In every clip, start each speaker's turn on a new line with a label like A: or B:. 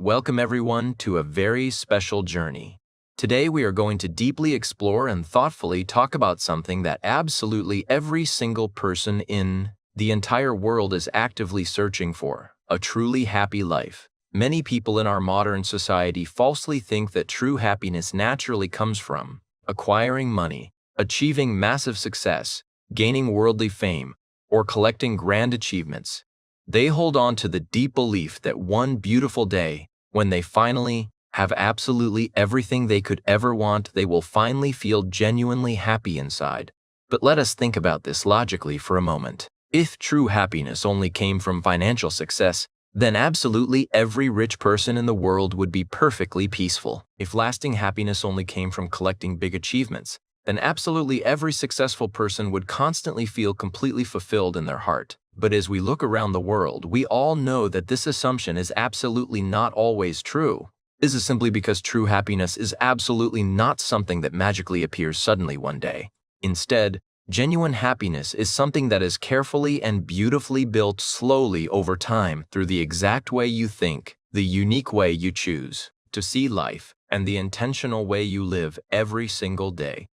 A: Welcome everyone to a very special journey. Today we are going to deeply explore and thoughtfully talk about something that absolutely every single person in the entire world is actively searching for: a truly happy life. Many people in our modern society falsely think that true happiness naturally comes from acquiring money, achieving massive success, gaining worldly fame, or collecting grand achievements. They hold on to the deep belief that one beautiful day, when they finally have absolutely everything they could ever want, they will finally feel genuinely happy inside. But let us think about this logically for a moment. If true happiness only came from financial success, then absolutely every rich person in the world would be perfectly peaceful. If lasting happiness only came from collecting big achievements, then absolutely every successful person would constantly feel completely fulfilled in their heart. But as we look around the world, we all know that this assumption is absolutely not always true. This is simply because true happiness is absolutely not something that magically appears suddenly one day. Instead, genuine happiness is something that is carefully and beautifully built slowly over time through the exact way you think, the unique way you choose to see life, and the intentional way you live every single day.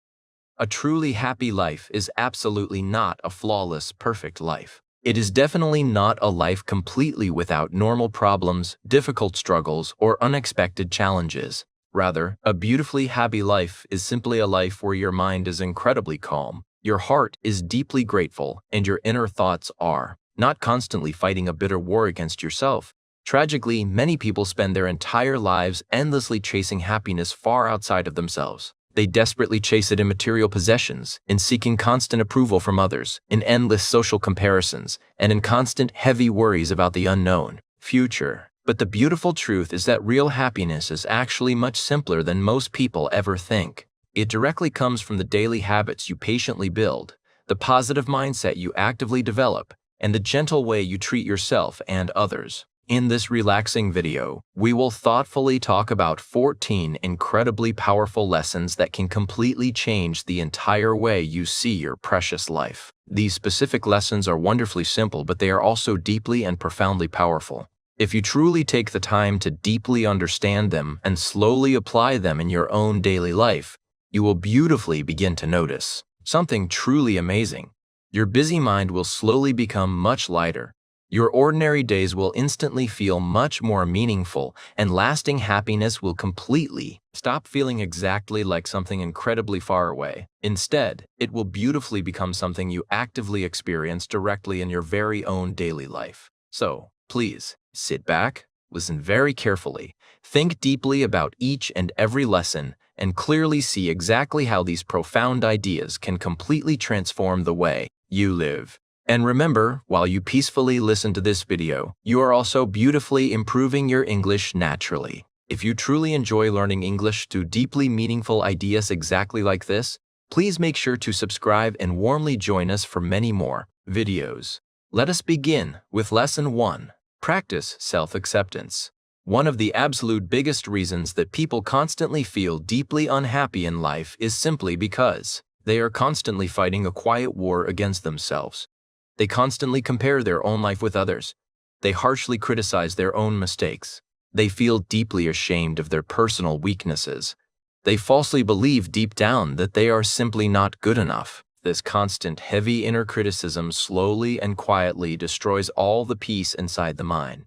A: A truly happy life is absolutely not a flawless, perfect life. It is definitely not a life completely without normal problems, difficult struggles, or unexpected challenges. Rather, a beautifully happy life is simply a life where your mind is incredibly calm, your heart is deeply grateful, and your inner thoughts are not constantly fighting a bitter war against yourself. Tragically, many people spend their entire lives endlessly chasing happiness far outside of themselves. They desperately chase it in material possessions, in seeking constant approval from others, in endless social comparisons, and in constant heavy worries about the unknown future. But the beautiful truth is that real happiness is actually much simpler than most people ever think. It directly comes from the daily habits you patiently build, the positive mindset you actively develop, and the gentle way you treat yourself and others. In this relaxing video, we will thoughtfully talk about 14 incredibly powerful lessons that can completely change the entire way you see your precious life. These specific lessons are wonderfully simple, but they are also deeply and profoundly powerful. If you truly take the time to deeply understand them and slowly apply them in your own daily life, you will beautifully begin to notice something truly amazing. Your busy mind will slowly become much lighter. Your ordinary days will instantly feel much more meaningful, and lasting happiness will completely stop feeling exactly like something incredibly far away. Instead, it will beautifully become something you actively experience directly in your very own daily life. So, please, sit back, listen very carefully, think deeply about each and every lesson, and clearly see exactly how these profound ideas can completely transform the way you live. And remember, while you peacefully listen to this video, you are also beautifully improving your English naturally. If you truly enjoy learning English through deeply meaningful ideas exactly like this, please make sure to subscribe and warmly join us for many more videos. Let us begin with Lesson 1. Practice self-acceptance. One of the absolute biggest reasons that people constantly feel deeply unhappy in life is simply because they are constantly fighting a quiet war against themselves. They constantly compare their own life with others. They harshly criticize their own mistakes. They feel deeply ashamed of their personal weaknesses. They falsely believe deep down that they are simply not good enough. This constant heavy inner criticism slowly and quietly destroys all the peace inside the mind.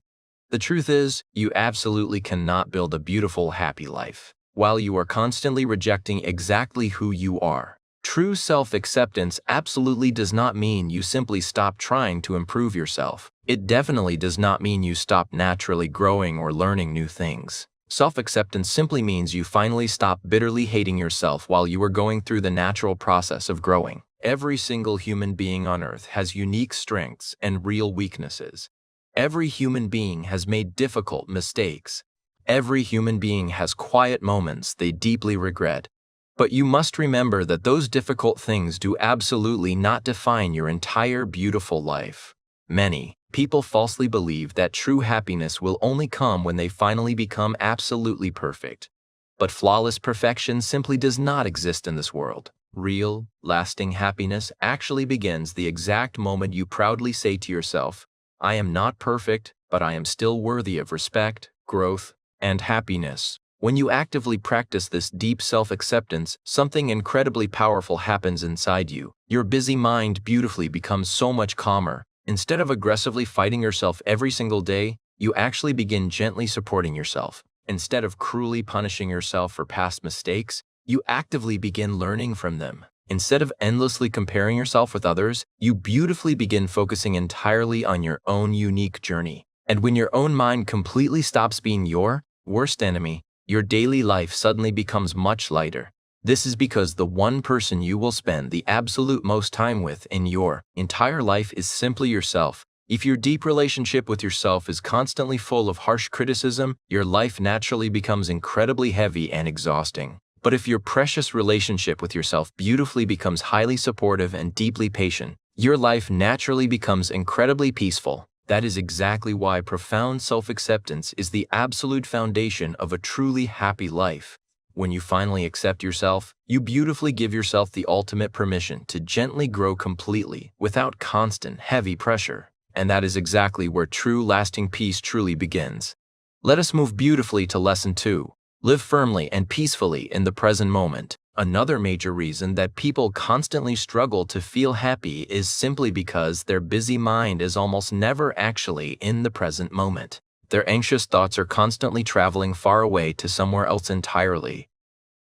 A: The truth is, you absolutely cannot build a beautiful, happy life while you are constantly rejecting exactly who you are. True self-acceptance absolutely does not mean you simply stop trying to improve yourself. It definitely does not mean you stop naturally growing or learning new things. Self-acceptance simply means you finally stop bitterly hating yourself while you are going through the natural process of growing. Every single human being on earth has unique strengths and real weaknesses. Every human being has made difficult mistakes. Every human being has quiet moments they deeply regret. But you must remember that those difficult things do absolutely not define your entire beautiful life. Many people falsely believe that true happiness will only come when they finally become absolutely perfect. But flawless perfection simply does not exist in this world. Real, lasting happiness actually begins the exact moment you proudly say to yourself, "I am not perfect, but I am still worthy of respect, growth, and happiness. When you actively practice this deep self-acceptance, something incredibly powerful happens inside you. Your busy mind beautifully becomes so much calmer. Instead of aggressively fighting yourself every single day, you actually begin gently supporting yourself. Instead of cruelly punishing yourself for past mistakes, you actively begin learning from them. Instead of endlessly comparing yourself with others, you beautifully begin focusing entirely on your own unique journey. And when your own mind completely stops being your worst enemy, your daily life suddenly becomes much lighter. This is because the one person you will spend the absolute most time with in your entire life is simply yourself. If your deep relationship with yourself is constantly full of harsh criticism, your life naturally becomes incredibly heavy and exhausting. But if your precious relationship with yourself beautifully becomes highly supportive and deeply patient, your life naturally becomes incredibly peaceful. That is exactly why profound self-acceptance is the absolute foundation of a truly happy life. When you finally accept yourself, you beautifully give yourself the ultimate permission to gently grow completely without constant, heavy pressure. And that is exactly where true lasting peace truly begins. Let us move beautifully to lesson 2. Live firmly and peacefully in the present moment. Another major reason that people constantly struggle to feel happy is simply because their busy mind is almost never actually in the present moment. Their anxious thoughts are constantly traveling far away to somewhere else entirely.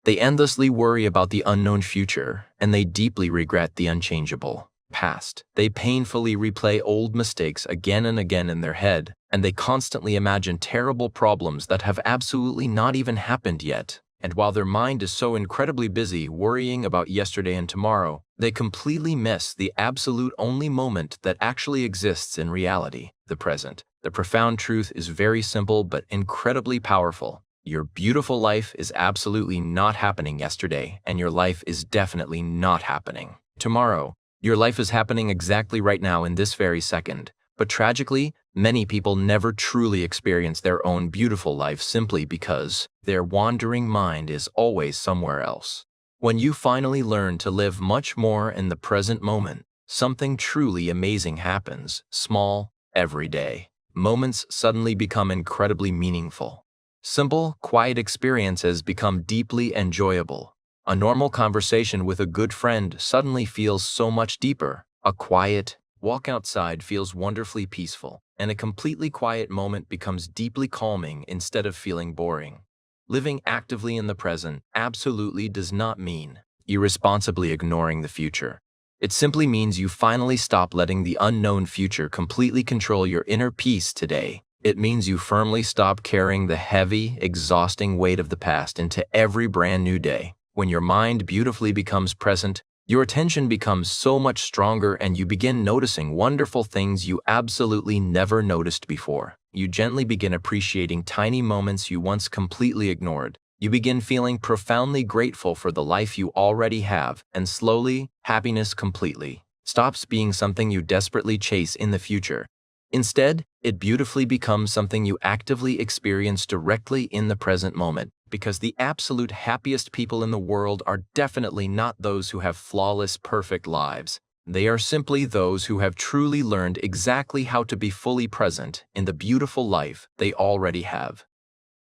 A: They endlessly worry about the unknown future, and they deeply regret the unchangeable past. They painfully replay old mistakes again and again in their head, and they constantly imagine terrible problems that have absolutely not even happened yet. And while their mind is so incredibly busy worrying about yesterday and tomorrow, they completely miss the absolute only moment that actually exists in reality, the present. The profound truth is very simple but incredibly powerful. Your beautiful life is absolutely not happening yesterday, and your life is definitely not happening tomorrow. Your life is happening exactly right now in this very second. But tragically, many people never truly experience their own beautiful life simply because their wandering mind is always somewhere else. When you finally learn to live much more in the present moment, something truly amazing happens. Small, everyday moments suddenly become incredibly meaningful. Simple, quiet experiences become deeply enjoyable. A normal conversation with a good friend suddenly feels so much deeper. A quiet walk outside feels wonderfully peaceful, and a completely quiet moment becomes deeply calming instead of feeling boring. Living actively in the present absolutely does not mean irresponsibly ignoring the future. It simply means you finally stop letting the unknown future completely control your inner peace today. It means you firmly stop carrying the heavy, exhausting weight of the past into every brand new day. When your mind beautifully becomes present, your attention becomes so much stronger and you begin noticing wonderful things you absolutely never noticed before. You gently begin appreciating tiny moments you once completely ignored. You begin feeling profoundly grateful for the life you already have, and slowly, happiness completely stops being something you desperately chase in the future. Instead, it beautifully becomes something you actively experience directly in the present moment. Because the absolute happiest people in the world are definitely not those who have flawless, perfect lives. They are simply those who have truly learned exactly how to be fully present in the beautiful life they already have.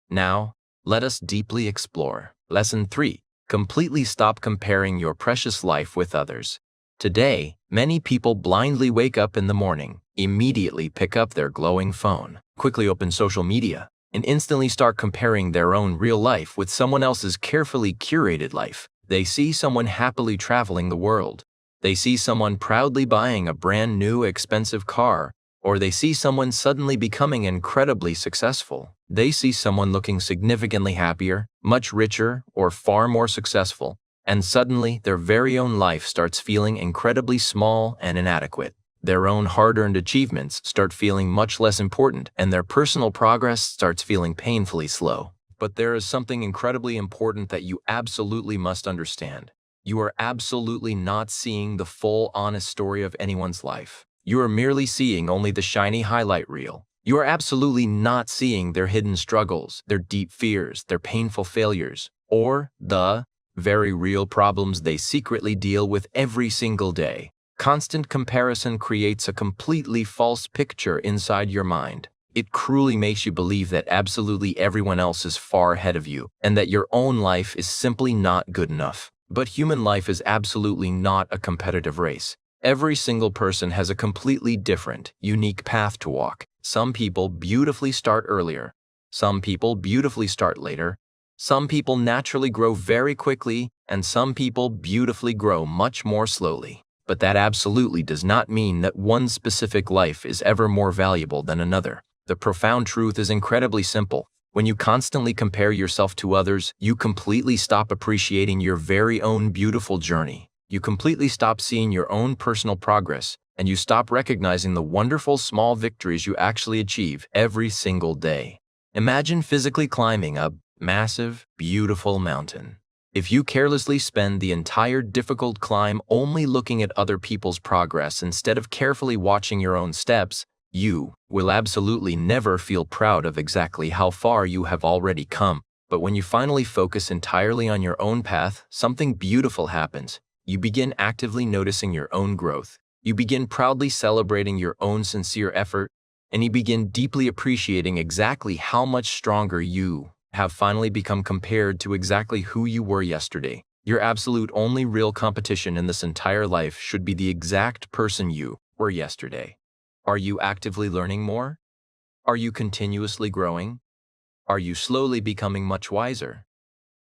A: Now, let us deeply explore. Lesson 3. Completely stop comparing your precious life with others. Today, many people blindly wake up in the morning, immediately pick up their glowing phone, quickly open social media, and instantly start comparing their own real life with someone else's carefully curated life. They see someone happily traveling the world. They see someone proudly buying a brand new expensive car, or they see someone suddenly becoming incredibly successful. They see someone looking significantly happier, much richer, or far more successful, and suddenly their very own life starts feeling incredibly small and inadequate. Their own hard-earned achievements start feeling much less important, and their personal progress starts feeling painfully slow. But there is something incredibly important that you absolutely must understand. You are absolutely not seeing the full, honest story of anyone's life. You are merely seeing only the shiny highlight reel. You are absolutely not seeing their hidden struggles, their deep fears, their painful failures, or the very real problems they secretly deal with every single day. Constant comparison creates a completely false picture inside your mind. It cruelly makes you believe that absolutely everyone else is far ahead of you and that your own life is simply not good enough. But human life is absolutely not a competitive race. Every single person has a completely different, unique path to walk. Some people beautifully start earlier. Some people beautifully start later. Some people naturally grow very quickly, and some people beautifully grow much more slowly. But that absolutely does not mean that one specific life is ever more valuable than another. The profound truth is incredibly simple. When you constantly compare yourself to others, you completely stop appreciating your very own beautiful journey. You completely stop seeing your own personal progress, and you stop recognizing the wonderful small victories you actually achieve every single day. Imagine physically climbing a massive, beautiful mountain. If you carelessly spend the entire difficult climb only looking at other people's progress instead of carefully watching your own steps, you will absolutely never feel proud of exactly how far you have already come. But when you finally focus entirely on your own path, something beautiful happens. You begin actively noticing your own growth. You begin proudly celebrating your own sincere effort, and you begin deeply appreciating exactly how much stronger you have finally become compared to exactly who you were yesterday. Your absolute only real competition in this entire life should be the exact person you were yesterday. Are you actively learning more? Are you continuously growing? Are you slowly becoming much wiser?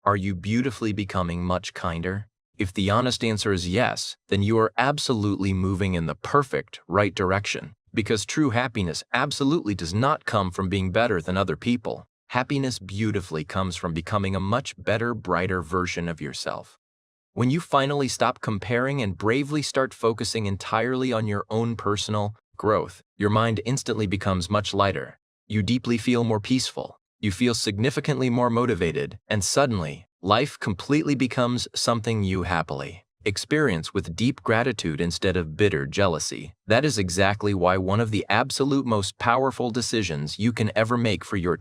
A: Are you beautifully becoming much kinder? If the honest answer is yes, then you are absolutely moving in the perfect, right direction. Because true happiness absolutely does not come from being better than other people. Happiness beautifully comes from becoming a much better, brighter version of yourself. When you finally stop comparing and bravely start focusing entirely on your own personal growth, your mind instantly becomes much lighter. You deeply feel more peaceful. You feel significantly more motivated, and suddenly, life completely becomes something you happily experience with deep gratitude instead of bitter jealousy. That is exactly why one of the absolute most powerful decisions you can ever make for your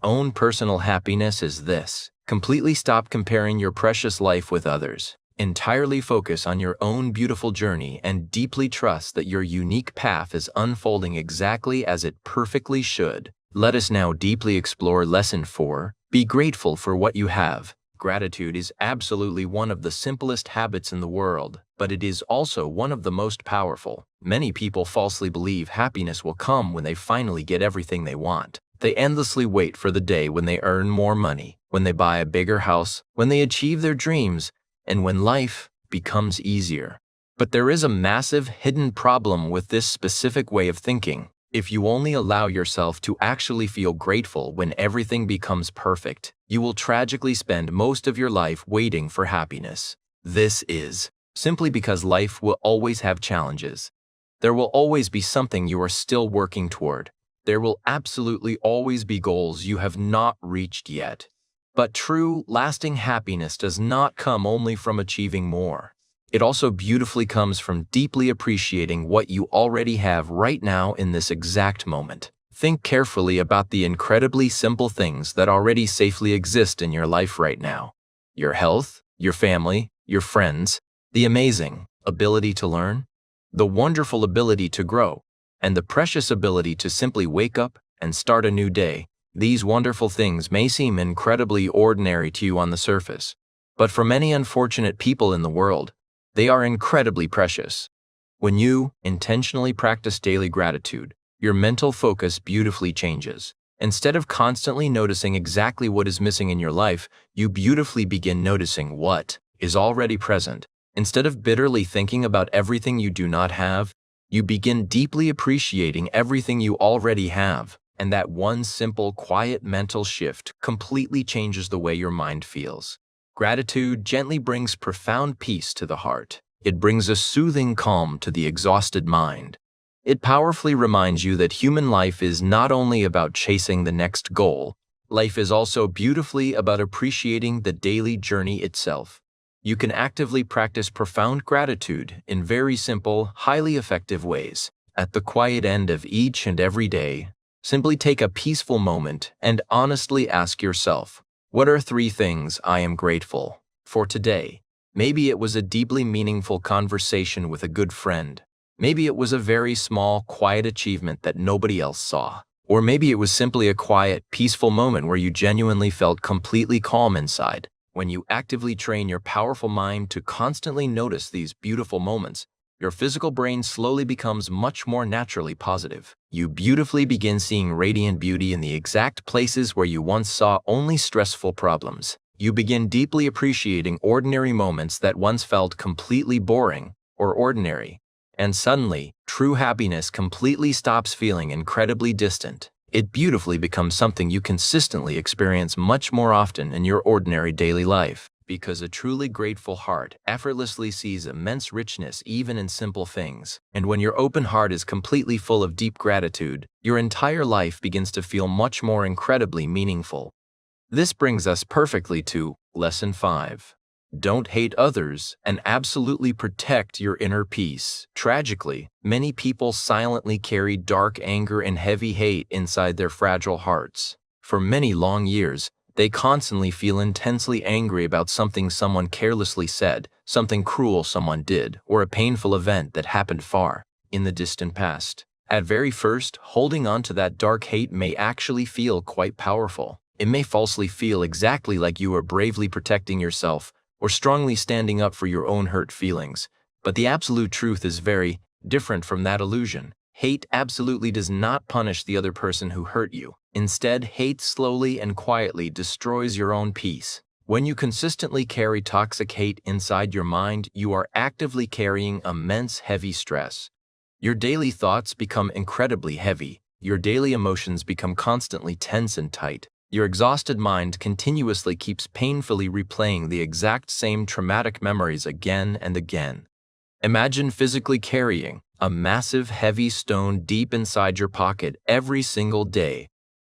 A: own personal happiness is this. Completely stop comparing your precious life with others. Entirely focus on your own beautiful journey and deeply trust that your unique path is unfolding exactly as it perfectly should. Let us now deeply explore Lesson 4. Be grateful for what you have. Gratitude is absolutely one of the simplest habits in the world, but it is also one of the most powerful. Many people falsely believe happiness will come when they finally get everything they want. They endlessly wait for the day when they earn more money, when they buy a bigger house, when they achieve their dreams, and when life becomes easier. But there is a massive hidden problem with this specific way of thinking. If you only allow yourself to actually feel grateful when everything becomes perfect, you will tragically spend most of your life waiting for happiness. This is simply because life will always have challenges. There will always be something you are still working toward. There will absolutely always be goals you have not reached yet. But true, lasting happiness does not come only from achieving more. It also beautifully comes from deeply appreciating what you already have right now in this exact moment. Think carefully about the incredibly simple things that already safely exist in your life right now. Your health, your family, your friends, the amazing ability to learn, the wonderful ability to grow, and the precious ability to simply wake up and start a new day. These wonderful things may seem incredibly ordinary to you on the surface, but for many unfortunate people in the world, they are incredibly precious. When you intentionally practice daily gratitude, your mental focus beautifully changes. Instead of constantly noticing exactly what is missing in your life, you beautifully begin noticing what is already present. Instead of bitterly thinking about everything you do not have, you begin deeply appreciating everything you already have. And that one simple, quiet mental shift completely changes the way your mind feels. Gratitude gently brings profound peace to the heart. It brings a soothing calm to the exhausted mind. It powerfully reminds you that human life is not only about chasing the next goal, life is also beautifully about appreciating the daily journey itself. You can actively practice profound gratitude in very simple, highly effective ways. At the quiet end of each and every day, simply take a peaceful moment and honestly ask yourself, what are 3 things I am grateful for today? Maybe it was a deeply meaningful conversation with a good friend. Maybe it was a very small, quiet achievement that nobody else saw. Or maybe it was simply a quiet, peaceful moment where you genuinely felt completely calm inside. When you actively train your powerful mind to constantly notice these beautiful moments, your physical brain slowly becomes much more naturally positive. You beautifully begin seeing radiant beauty in the exact places where you once saw only stressful problems. You begin deeply appreciating ordinary moments that once felt completely boring or ordinary. And suddenly, true happiness completely stops feeling incredibly distant. It beautifully becomes something you consistently experience much more often in your ordinary daily life. Because a truly grateful heart effortlessly sees immense richness even in simple things. And when your open heart is completely full of deep gratitude, your entire life begins to feel much more incredibly meaningful. This brings us perfectly to Lesson 5. Don't hate others and absolutely protect your inner peace. Tragically, many people silently carry dark anger and heavy hate inside their fragile hearts. For many long years, they constantly feel intensely angry about something someone carelessly said, something cruel someone did, or a painful event that happened far in the distant past. At very first, holding on to that dark hate may actually feel quite powerful. It may falsely feel exactly like you are bravely protecting yourself or strongly standing up for your own hurt feelings. But the absolute truth is very different from that illusion. Hate absolutely does not punish the other person who hurt you. Instead, hate slowly and quietly destroys your own peace. When you consistently carry toxic hate inside your mind, you are actively carrying immense heavy stress. Your daily thoughts become incredibly heavy. Your daily emotions become constantly tense and tight. Your exhausted mind continuously keeps painfully replaying the exact same traumatic memories again and again. Imagine physically carrying a massive heavy stone deep inside your pocket every single day.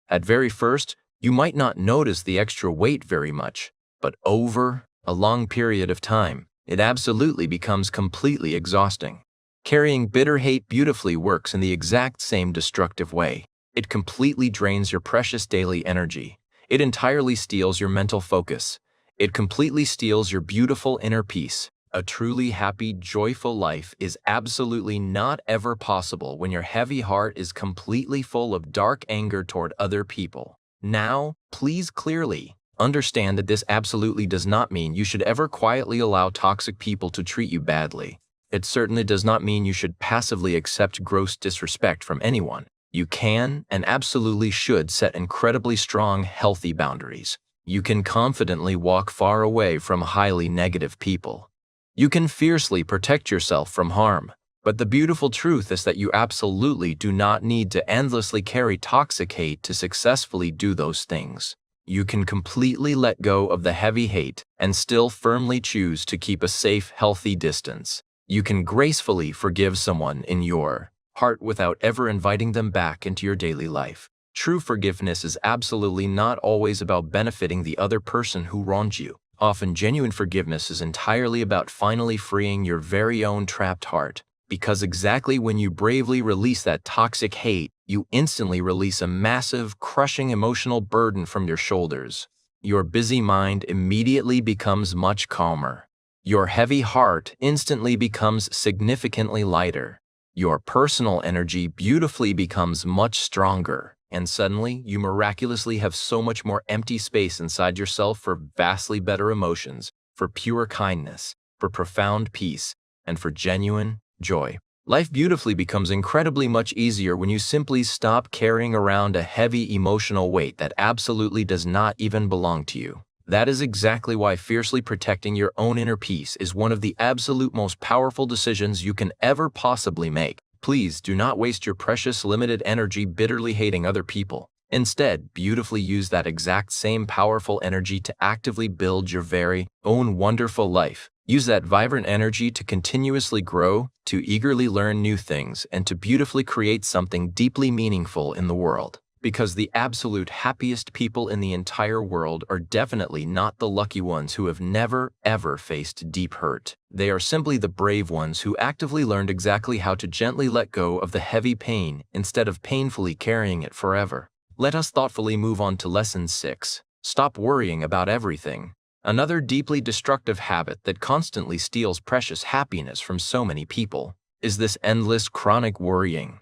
A: At very first, you might not notice the extra weight very much, but over a long period of time, it absolutely becomes completely exhausting. Carrying bitter hate beautifully works in the exact same destructive way. It completely drains your precious daily energy. It entirely steals your mental focus. It completely steals your beautiful inner peace. A truly happy, joyful life is absolutely not ever possible when your heavy heart is completely full of dark anger toward other people. Now, please clearly understand that this absolutely does not mean you should ever quietly allow toxic people to treat you badly. It certainly does not mean you should passively accept gross disrespect from anyone. You can and absolutely should set incredibly strong, healthy boundaries. You can confidently walk far away from highly negative people. You can fiercely protect yourself from harm. But the beautiful truth is that you absolutely do not need to endlessly carry toxic hate to successfully do those things. You can completely let go of the heavy hate and still firmly choose to keep a safe, healthy distance. You can gracefully forgive someone in your heart without ever inviting them back into your daily life. True forgiveness is absolutely not always about benefiting the other person who wronged you. Often, genuine forgiveness is entirely about finally freeing your very own trapped heart. Because exactly when you bravely release that toxic hate, you instantly release a massive, crushing emotional burden from your shoulders. Your busy mind immediately becomes much calmer. Your heavy heart instantly becomes significantly lighter. Your personal energy beautifully becomes much stronger. And suddenly, you miraculously have so much more empty space inside yourself for vastly better emotions, for pure kindness, for profound peace, and for genuine joy. Life beautifully becomes incredibly much easier when you simply stop carrying around a heavy emotional weight that absolutely does not even belong to you. That is exactly why fiercely protecting your own inner peace is one of the absolute most powerful decisions you can ever possibly make. Please do not waste your precious limited energy bitterly hating other people. Instead, beautifully use that exact same powerful energy to actively build your very own wonderful life. Use that vibrant energy to continuously grow, to eagerly learn new things, and to beautifully create something deeply meaningful in the world. Because the absolute happiest people in the entire world are definitely not the lucky ones who have never, ever faced deep hurt. They are simply the brave ones who actively learned exactly how to gently let go of the heavy pain instead of painfully carrying it forever. Let us thoughtfully move on to Lesson 6. Stop worrying about everything. Another deeply destructive habit that constantly steals precious happiness from so many people is this endless chronic worrying.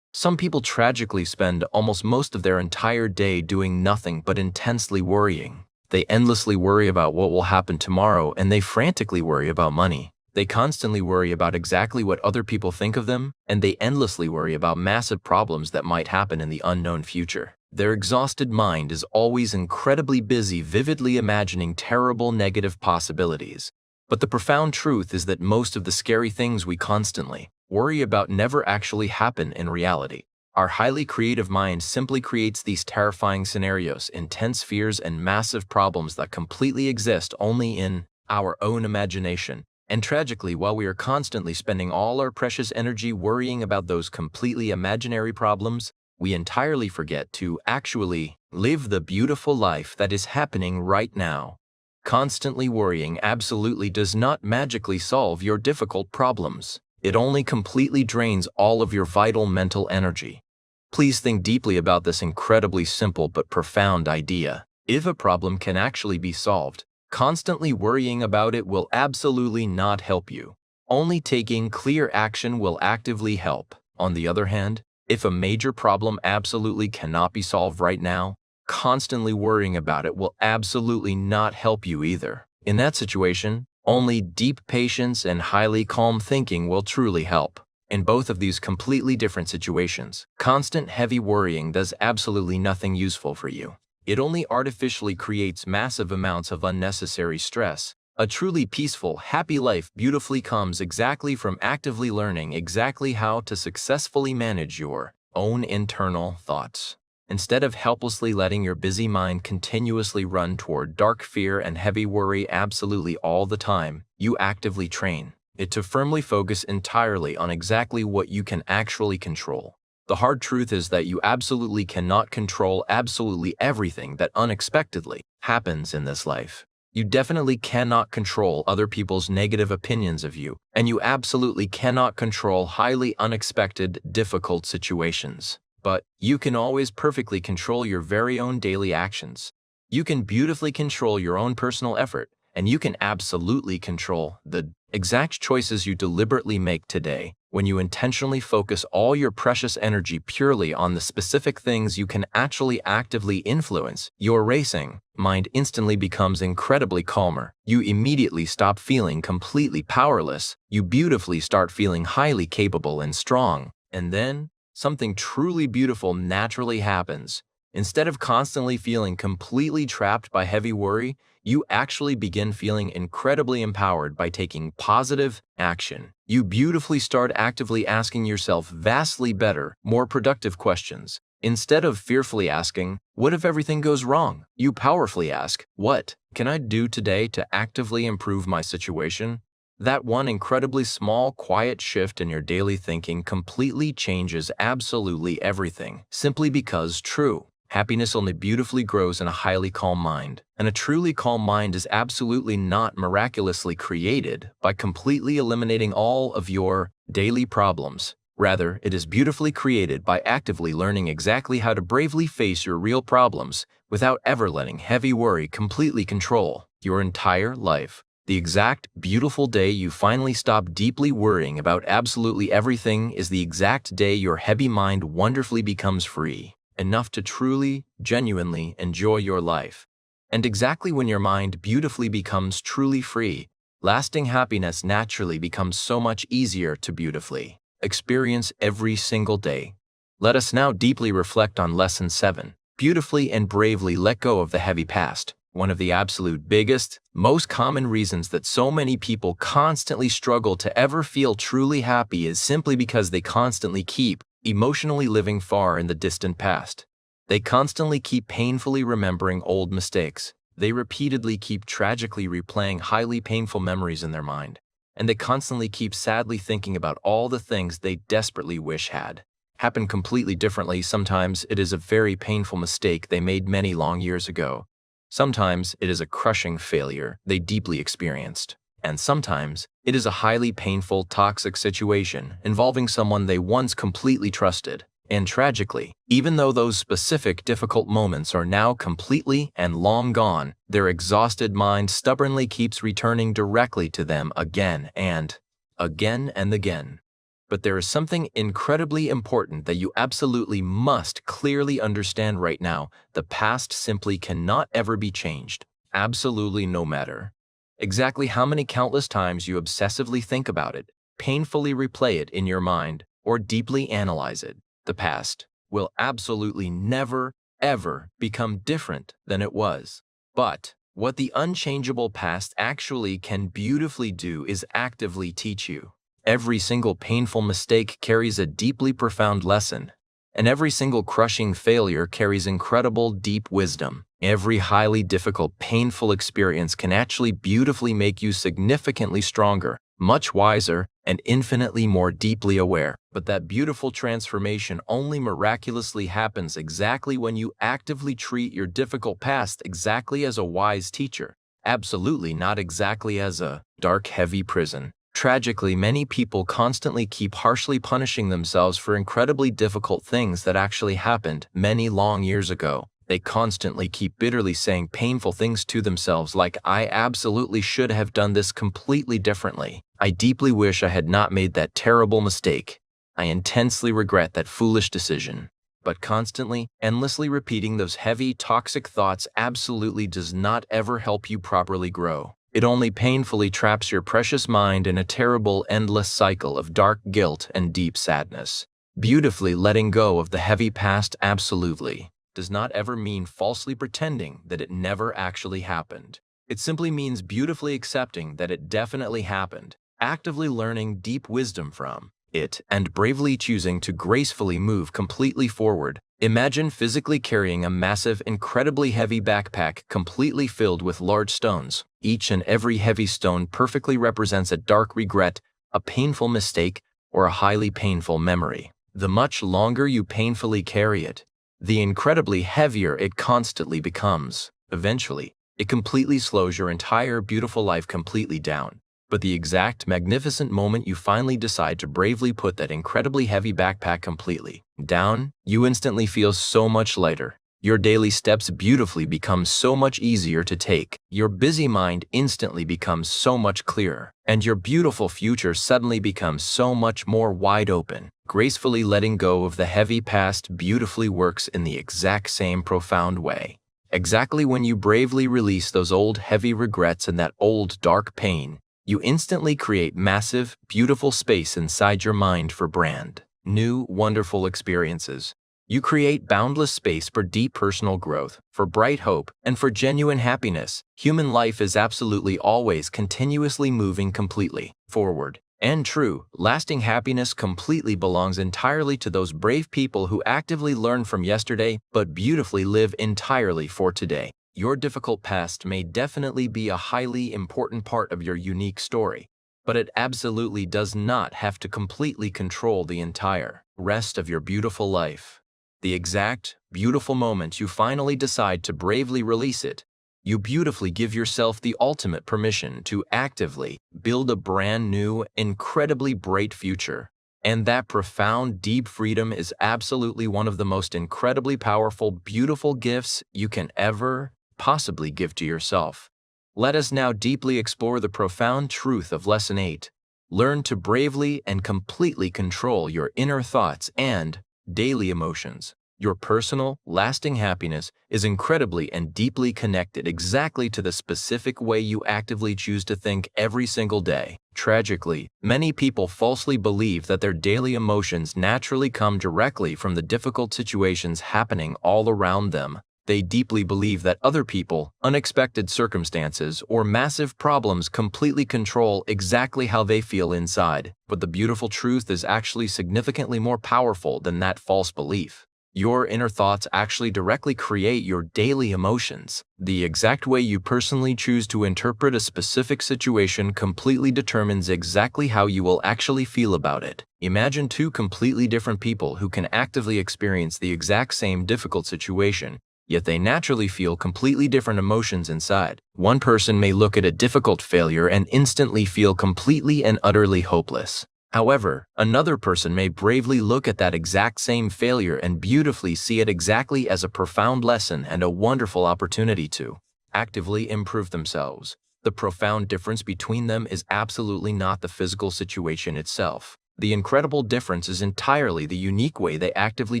A: Some people tragically spend almost most of their entire day doing nothing but intensely worrying. They endlessly worry about what will happen tomorrow, and they frantically worry about money. They constantly worry about exactly what other people think of them, and they endlessly worry about massive problems that might happen in the unknown future. Their exhausted mind is always incredibly busy, vividly imagining terrible negative possibilities. But the profound truth is that most of the scary things we constantly worry about never actually happen in reality. Our highly creative mind simply creates these terrifying scenarios, intense fears, and massive problems that completely exist only in our own imagination. And tragically, while we are constantly spending all our precious energy worrying about those completely imaginary problems, we entirely forget to actually live the beautiful life that is happening right now. Constantly worrying absolutely does not magically solve your difficult problems. It only completely drains all of your vital mental energy. Please think deeply about this incredibly simple but profound idea. If a problem can actually be solved, constantly worrying about it will absolutely not help you. Only taking clear action will actively help. On the other hand, if a major problem absolutely cannot be solved right now, constantly worrying about it will absolutely not help you either. In that situation, only deep patience and highly calm thinking will truly help. In both of these completely different situations, constant heavy worrying does absolutely nothing useful for you. It only artificially creates massive amounts of unnecessary stress. A truly peaceful, happy life beautifully comes exactly from actively learning exactly how to successfully manage your own internal thoughts. Instead of helplessly letting your busy mind continuously run toward dark fear and heavy worry absolutely all the time, you actively train it to firmly focus entirely on exactly what you can actually control. The hard truth is that you absolutely cannot control absolutely everything that unexpectedly happens in this life. You definitely cannot control other people's negative opinions of you, and you absolutely cannot control highly unexpected, difficult situations. But you can always perfectly control your very own daily actions. You can beautifully control your own personal effort, and you can absolutely control the exact choices you deliberately make today. When you intentionally focus all your precious energy purely on the specific things you can actually actively influence, your racing mind instantly becomes incredibly calmer. You immediately stop feeling completely powerless. You beautifully start feeling highly capable and strong. And then, something truly beautiful naturally happens. Instead of constantly feeling completely trapped by heavy worry, you actually begin feeling incredibly empowered by taking positive action. You beautifully start actively asking yourself vastly better, more productive questions. Instead of fearfully asking, "What if everything goes wrong?" you powerfully ask, "What can I do today to actively improve my situation?" That one incredibly small, quiet shift in your daily thinking completely changes absolutely everything, simply because true happiness only beautifully grows in a highly calm mind. And a truly calm mind is absolutely not miraculously created by completely eliminating all of your daily problems. Rather, it is beautifully created by actively learning exactly how to bravely face your real problems without ever letting heavy worry completely control your entire life. The exact beautiful day you finally stop deeply worrying about absolutely everything is the exact day your heavy mind wonderfully becomes free enough to truly, genuinely enjoy your life. And exactly when your mind beautifully becomes truly free, lasting happiness naturally becomes so much easier to beautifully experience every single day. Let us now deeply reflect on Lesson 7. Beautifully and bravely let go of the heavy past. One of the absolute biggest, most common reasons that so many people constantly struggle to ever feel truly happy is simply because they constantly keep emotionally living far in the distant past. They constantly keep painfully remembering old mistakes. They repeatedly keep tragically replaying highly painful memories in their mind. And they constantly keep sadly thinking about all the things they desperately wish had happened completely differently. Sometimes it is a very painful mistake they made many long years ago. Sometimes it is a crushing failure they deeply experienced. And sometimes it is a highly painful, toxic situation involving someone they once completely trusted. And tragically, even though those specific difficult moments are now completely and long gone, their exhausted mind stubbornly keeps returning directly to them again and again. But there is something incredibly important that you absolutely must clearly understand right now. The past simply cannot ever be changed. Absolutely, no matter exactly how many countless times you obsessively think about it, painfully replay it in your mind, or deeply analyze it. The past will absolutely never, ever become different than it was. But what the unchangeable past actually can beautifully do is actively teach you. Every single painful mistake carries a deeply profound lesson, and every single crushing failure carries incredible deep wisdom. Every highly difficult, painful experience can actually beautifully make you significantly stronger, much wiser, and infinitely more deeply aware. But that beautiful transformation only miraculously happens exactly when you actively treat your difficult past exactly as a wise teacher. Absolutely not exactly as a dark, heavy prison. Tragically, many people constantly keep harshly punishing themselves for incredibly difficult things that actually happened many long years ago. They constantly keep bitterly saying painful things to themselves like, I absolutely should have done this completely differently. I deeply wish I had not made that terrible mistake. I intensely regret that foolish decision. But constantly, endlessly repeating those heavy, toxic thoughts absolutely does not ever help you properly grow. It only painfully traps your precious mind in a terrible, endless cycle of dark guilt and deep sadness. Beautifully letting go of the heavy past absolutely does not ever mean falsely pretending that it never actually happened. It simply means beautifully accepting that it definitely happened, actively learning deep wisdom from it, and bravely choosing to gracefully move completely forward. Imagine physically carrying a massive, incredibly heavy backpack completely filled with large stones. Each and every heavy stone perfectly represents a dark regret, a painful mistake, or a highly painful memory. The much longer you painfully carry it, the incredibly heavier it constantly becomes. Eventually, it completely slows your entire beautiful life completely down. But the exact magnificent moment you finally decide to bravely put that incredibly heavy backpack completely down, you instantly feel so much lighter. Your daily steps beautifully become so much easier to take. Your busy mind instantly becomes so much clearer, and your beautiful future suddenly becomes so much more wide open. Gracefully letting go of the heavy past beautifully works in the exact same profound way. Exactly when you bravely release those old heavy regrets and that old dark pain, you instantly create massive, beautiful space inside your mind for brand new, wonderful experiences. You create boundless space for deep personal growth, for bright hope, and for genuine happiness. Human life is absolutely always continuously moving completely forward. And true, lasting happiness completely belongs entirely to those brave people who actively learn from yesterday but beautifully live entirely for today. Your difficult past may definitely be a highly important part of your unique story, but it absolutely does not have to completely control the entire rest of your beautiful life. The exact, beautiful moment you finally decide to bravely release it, you beautifully give yourself the ultimate permission to actively build a brand new, incredibly bright future. And that profound, deep freedom is absolutely one of the most incredibly powerful, beautiful gifts you can ever possibly give to yourself. Let us now deeply explore the profound truth of Lesson 8. Learn to bravely and completely control your inner thoughts and daily emotions. Your personal, lasting happiness is incredibly and deeply connected exactly to the specific way you actively choose to think every single day. Tragically, many people falsely believe that their daily emotions naturally come directly from the difficult situations happening all around them. They deeply believe that other people, unexpected circumstances, or massive problems completely control exactly how they feel inside. But the beautiful truth is actually significantly more powerful than that false belief. Your inner thoughts actually directly create your daily emotions. The exact way you personally choose to interpret a specific situation completely determines exactly how you will actually feel about it. Imagine two completely different people who can actively experience the exact same difficult situation, yet they naturally feel completely different emotions inside. One person may look at a difficult failure and instantly feel completely and utterly hopeless. However, another person may bravely look at that exact same failure and beautifully see it exactly as a profound lesson and a wonderful opportunity to actively improve themselves. The profound difference between them is absolutely not the physical situation itself. The incredible difference is entirely the unique way they actively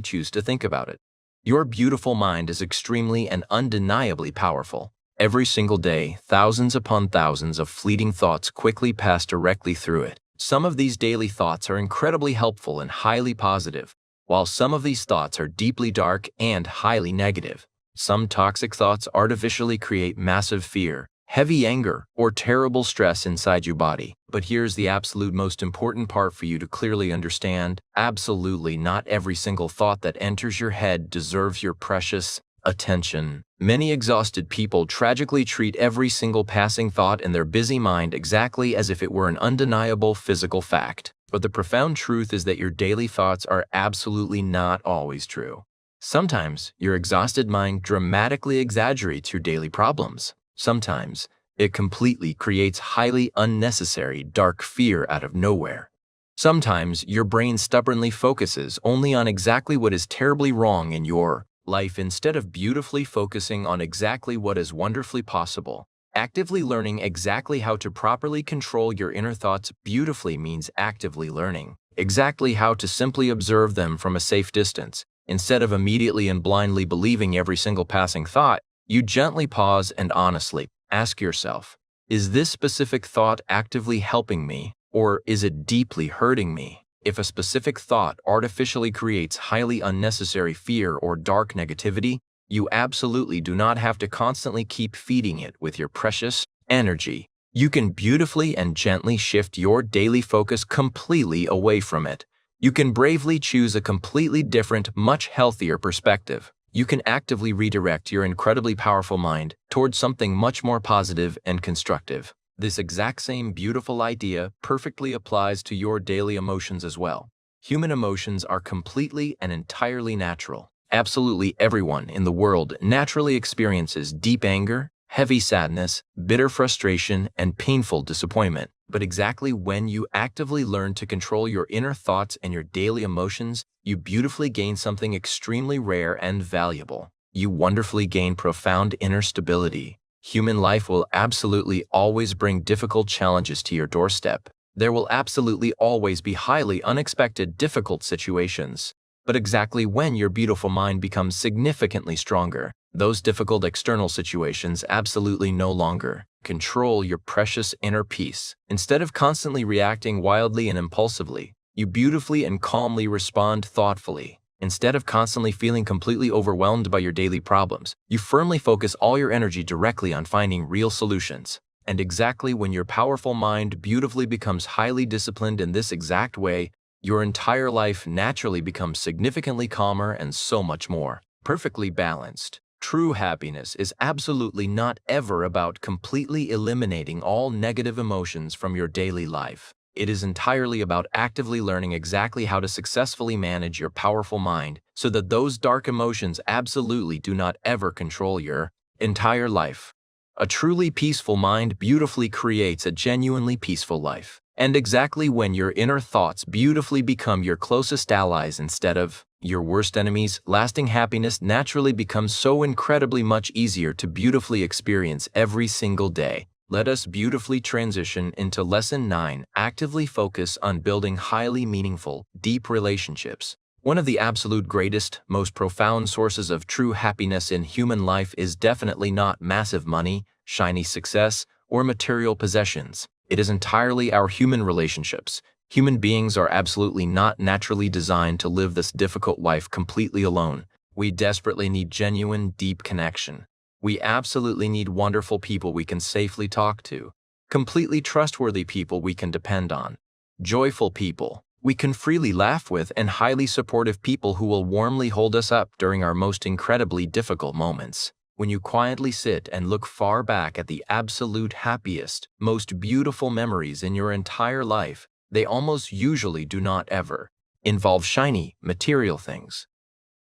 A: choose to think about it. Your beautiful mind is extremely and undeniably powerful. Every single day, thousands upon thousands of fleeting thoughts quickly pass directly through it. Some of these daily thoughts are incredibly helpful and highly positive, while some of these thoughts are deeply dark and highly negative. Some toxic thoughts artificially create massive fear, heavy anger, or terrible stress inside your body. But here's the absolute most important part for you to clearly understand. Absolutely not every single thought that enters your head deserves your precious attention. Many exhausted people tragically treat every single passing thought in their busy mind exactly as if it were an undeniable physical fact. But the profound truth is that your daily thoughts are absolutely not always true. Sometimes your exhausted mind dramatically exaggerates your daily problems. Sometimes it completely creates highly unnecessary dark fear out of nowhere. Sometimes your brain stubbornly focuses only on exactly what is terribly wrong in your life instead of beautifully focusing on exactly what is wonderfully possible. Actively learning exactly how to properly control your inner thoughts beautifully means actively learning exactly how to simply observe them from a safe distance. Instead of immediately and blindly believing every single passing thought, you gently pause and honestly ask yourself, is this specific thought actively helping me, or is it deeply hurting me? If a specific thought artificially creates highly unnecessary fear or dark negativity, you absolutely do not have to constantly keep feeding it with your precious energy. You can beautifully and gently shift your daily focus completely away from it. You can bravely choose a completely different, much healthier perspective. You can actively redirect your incredibly powerful mind towards something much more positive and constructive. This exact same beautiful idea perfectly applies to your daily emotions as well. Human emotions are completely and entirely natural. Absolutely everyone in the world naturally experiences deep anger, heavy sadness, bitter frustration, and painful disappointment. But exactly when you actively learn to control your inner thoughts and your daily emotions, you beautifully gain something extremely rare and valuable. You wonderfully gain profound inner stability. Human life will absolutely always bring difficult challenges to your doorstep. There will absolutely always be highly unexpected, difficult situations. But exactly when your beautiful mind becomes significantly stronger, those difficult external situations absolutely no longer control your precious inner peace. Instead of constantly reacting wildly and impulsively, you beautifully and calmly respond thoughtfully. Instead of constantly feeling completely overwhelmed by your daily problems, you firmly focus all your energy directly on finding real solutions. And exactly when your powerful mind beautifully becomes highly disciplined in this exact way, your entire life naturally becomes significantly calmer and so much more perfectly balanced. True happiness is absolutely not ever about completely eliminating all negative emotions from your daily life. It is entirely about actively learning exactly how to successfully manage your powerful mind so that those dark emotions absolutely do not ever control your entire life. A truly peaceful mind beautifully creates a genuinely peaceful life. And exactly when your inner thoughts beautifully become your closest allies instead of your worst enemies, lasting happiness naturally becomes so incredibly much easier to beautifully experience every single day. Let us beautifully transition into Lesson 9, actively focus on building highly meaningful, deep relationships. One of the absolute greatest, most profound sources of true happiness in human life is definitely not massive money, shiny success, or material possessions. It is entirely our human relationships. Human beings are absolutely not naturally designed to live this difficult life completely alone. We desperately need genuine, deep connection. We absolutely need wonderful people we can safely talk to, completely trustworthy people we can depend on, joyful people we can freely laugh with, and highly supportive people who will warmly hold us up during our most incredibly difficult moments. When you quietly sit and look far back at the absolute happiest, most beautiful memories in your entire life, they almost usually do not ever involve shiny, material things.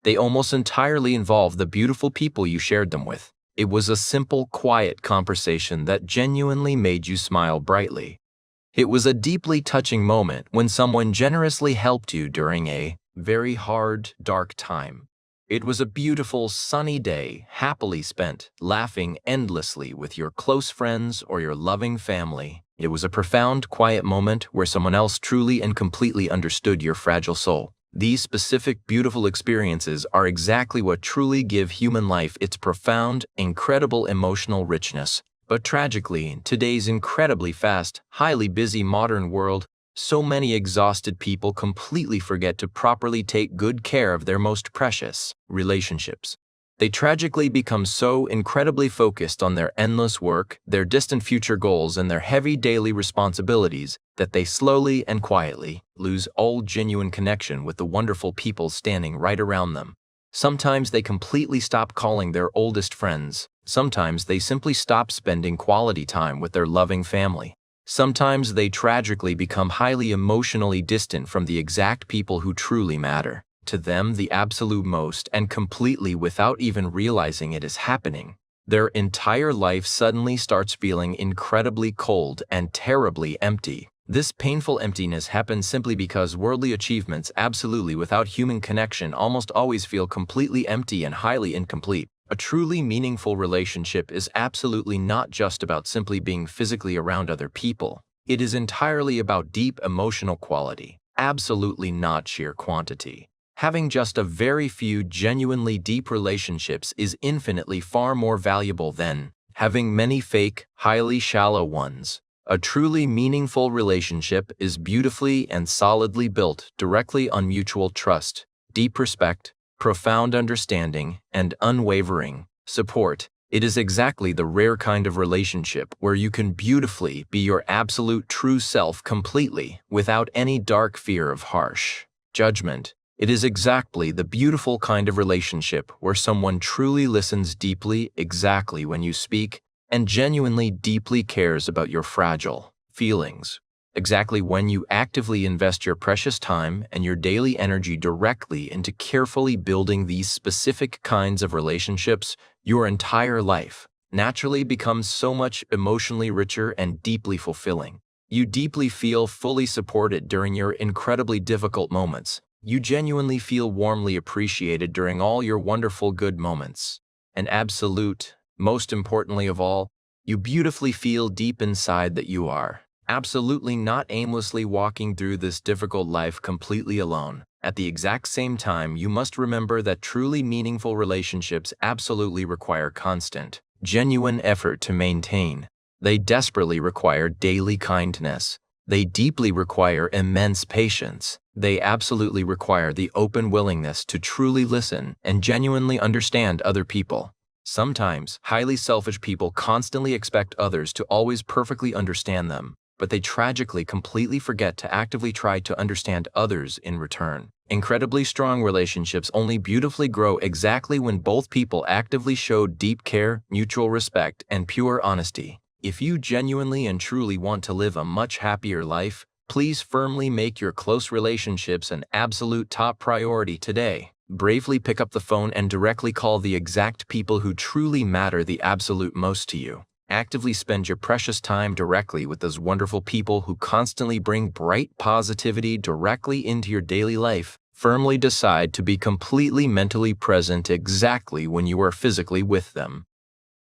A: They almost entirely involve the beautiful people you shared them with. It was a simple, quiet conversation that genuinely made you smile brightly. It was a deeply touching moment when someone generously helped you during a very hard, dark time. It was a beautiful, sunny day, happily spent, laughing endlessly with your close friends or your loving family. It was a profound, quiet moment where someone else truly and completely understood your fragile soul. These specific, beautiful experiences are exactly what truly give human life its profound, incredible emotional richness. But tragically, in today's incredibly fast, highly busy modern world, so many exhausted people completely forget to properly take good care of their most precious relationships. They tragically become so incredibly focused on their endless work, their distant future goals, and their heavy daily responsibilities that they slowly and quietly lose all genuine connection with the wonderful people standing right around them. Sometimes they completely stop calling their oldest friends. Sometimes they simply stop spending quality time with their loving family. Sometimes they tragically become highly emotionally distant from the exact people who truly matter to them, the absolute most, and completely without even realizing it is happening. Their entire life suddenly starts feeling incredibly cold and terribly empty. This painful emptiness happens simply because worldly achievements absolutely without human connection almost always feel completely empty and highly incomplete. A truly meaningful relationship is absolutely not just about simply being physically around other people. It is entirely about deep emotional quality, absolutely not sheer quantity. Having just a very few genuinely deep relationships is infinitely far more valuable than having many fake, highly shallow ones. A truly meaningful relationship is beautifully and solidly built directly on mutual trust, deep respect, profound understanding, and unwavering support. It is exactly the rare kind of relationship where you can beautifully be your absolute true self completely without any dark fear of harsh judgment. It is exactly the beautiful kind of relationship where someone truly listens deeply exactly when you speak and genuinely deeply cares about your fragile feelings. Exactly when you actively invest your precious time and your daily energy directly into carefully building these specific kinds of relationships, your entire life naturally becomes so much emotionally richer and deeply fulfilling. You deeply feel fully supported during your incredibly difficult moments. You genuinely feel warmly appreciated during all your wonderful good moments. And absolute, most importantly of all, you beautifully feel deep inside that you are absolutely not aimlessly walking through this difficult life completely alone. At the exact same time, you must remember that truly meaningful relationships absolutely require constant, genuine effort to maintain. They desperately require daily kindness. They deeply require immense patience. They absolutely require the open willingness to truly listen and genuinely understand other people. Sometimes, highly selfish people constantly expect others to always perfectly understand them, but they tragically completely forget to actively try to understand others in return. Incredibly strong relationships only beautifully grow exactly when both people actively show deep care, mutual respect, and pure honesty. If you genuinely and truly want to live a much happier life, please firmly make your close relationships an absolute top priority today. Bravely pick up the phone and directly call the exact people who truly matter the absolute most to you. Actively spend your precious time directly with those wonderful people who constantly bring bright positivity directly into your daily life. Firmly decide to be completely mentally present exactly when you are physically with them.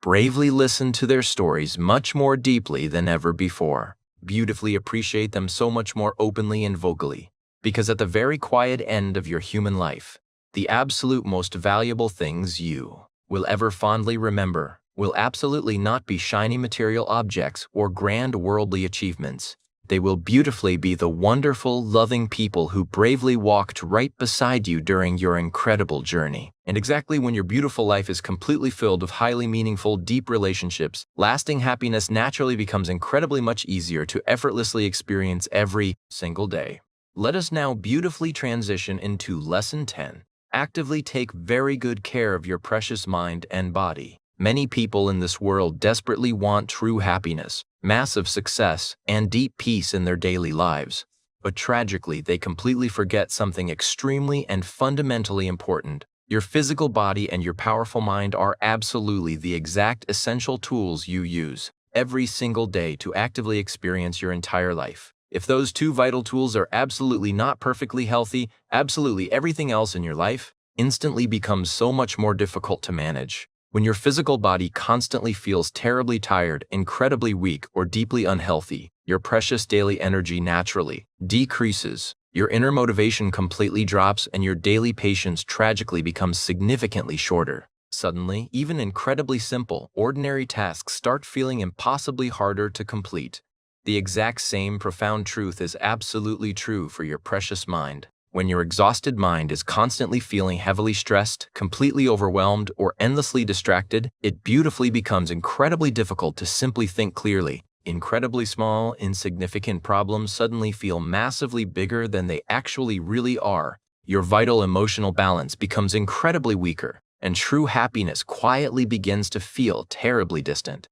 A: Bravely listen to their stories much more deeply than ever before. Beautifully appreciate them so much more openly and vocally. Because at the very quiet end of your human life, the absolute most valuable things you will ever fondly remember will absolutely not be shiny material objects or grand worldly achievements. They will beautifully be the wonderful, loving people who bravely walked right beside you during your incredible journey. And exactly when your beautiful life is completely filled with highly meaningful, deep relationships, lasting happiness naturally becomes incredibly much easier to effortlessly experience every single day. Let us now beautifully transition into Lesson 10. Actively take very good care of your precious mind and body. Many people in this world desperately want true happiness, massive success, and deep peace in their daily lives. But tragically, they completely forget something extremely and fundamentally important. Your physical body and your powerful mind are absolutely the exact essential tools you use every single day to actively experience your entire life. If those two vital tools are absolutely not perfectly healthy, absolutely everything else in your life instantly becomes so much more difficult to manage. When your physical body constantly feels terribly tired, incredibly weak, or deeply unhealthy, your precious daily energy naturally decreases. Your inner motivation completely drops and your daily patience tragically becomes significantly shorter. Suddenly, even incredibly simple, ordinary tasks start feeling impossibly harder to complete. The exact same profound truth is absolutely true for your precious mind. When your exhausted mind is constantly feeling heavily stressed, completely overwhelmed, or endlessly distracted, it beautifully becomes incredibly difficult to simply think clearly. Incredibly small, insignificant problems suddenly feel massively bigger than they actually really are. Your vital emotional balance becomes incredibly weaker, and true happiness quietly begins to feel terribly distant.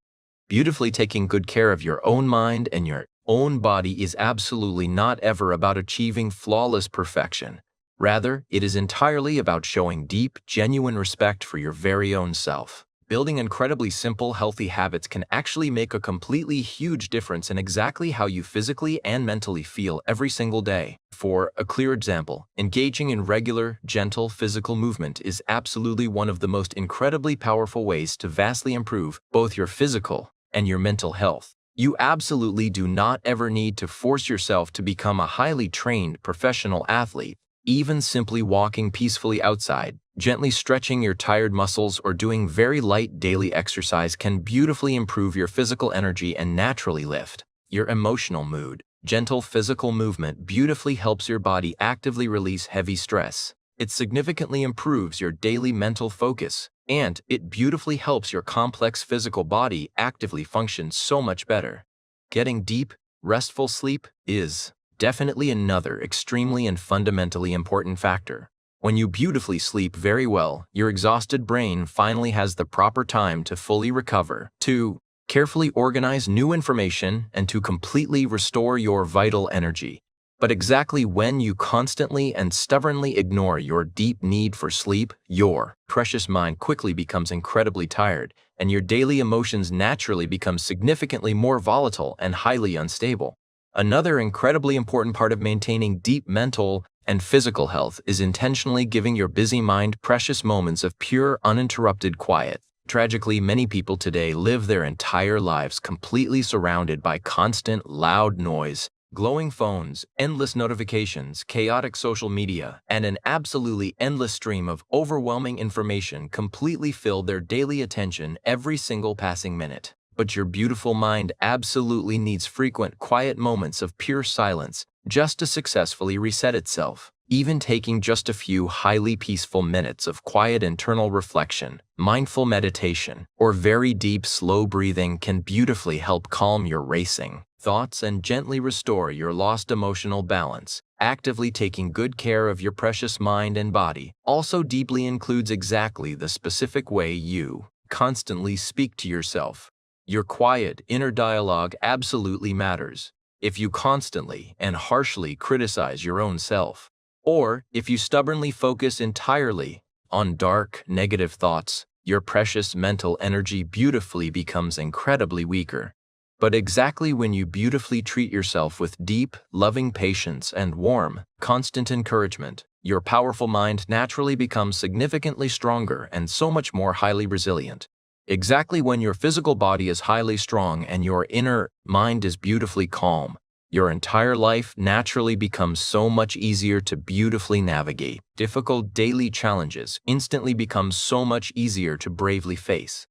A: Beautifully taking good care of your own mind and your own body is absolutely not ever about achieving flawless perfection. Rather, it is entirely about showing deep, genuine respect for your very own self. Building incredibly simple, healthy habits can actually make a completely huge difference in exactly how you physically and mentally feel every single day. For a clear example, engaging in regular, gentle physical movement is absolutely one of the most incredibly powerful ways to vastly improve both your physical and your mental health. You absolutely do not ever need to force yourself to become a highly trained professional athlete. Even simply walking peacefully outside, gently stretching your tired muscles, or doing very light daily exercise can beautifully improve your physical energy and naturally lift your emotional mood. Gentle physical movement beautifully helps your body actively release heavy stress. It significantly improves your daily mental focus, and it beautifully helps your complex physical body actively function so much better. Getting deep, restful sleep is definitely another extremely and fundamentally important factor. When you beautifully sleep very well, your exhausted brain finally has the proper time to fully recover, to carefully organize new information, and to completely restore your vital energy. But exactly when you constantly and stubbornly ignore your deep need for sleep, your precious mind quickly becomes incredibly tired, and your daily emotions naturally become significantly more volatile and highly unstable. Another incredibly important part of maintaining deep mental and physical health is intentionally giving your busy mind precious moments of pure, uninterrupted quiet. Tragically, many people today live their entire lives completely surrounded by constant, loud noise, glowing phones, endless notifications, chaotic social media, and an absolutely endless stream of overwhelming information completely fill their daily attention every single passing minute. But your beautiful mind absolutely needs frequent, quiet moments of pure silence just to successfully reset itself. Even taking just a few highly peaceful minutes of quiet internal reflection, mindful meditation, or very deep, slow breathing can beautifully help calm your racing thoughts and gently restore your lost emotional balance. Actively taking good care of your precious mind and body also deeply includes exactly the specific way you constantly speak to yourself. Your quiet inner dialogue absolutely matters. If you constantly and harshly criticize your own self, or if you stubbornly focus entirely on dark, negative thoughts, your precious mental energy beautifully becomes incredibly weaker. But exactly when you beautifully treat yourself with deep, loving patience and warm, constant encouragement, your powerful mind naturally becomes significantly stronger and so much more highly resilient. Exactly when your physical body is highly strong and your inner mind is beautifully calm, your entire life naturally becomes so much easier to beautifully navigate. Difficult daily challenges instantly become so much easier to bravely face.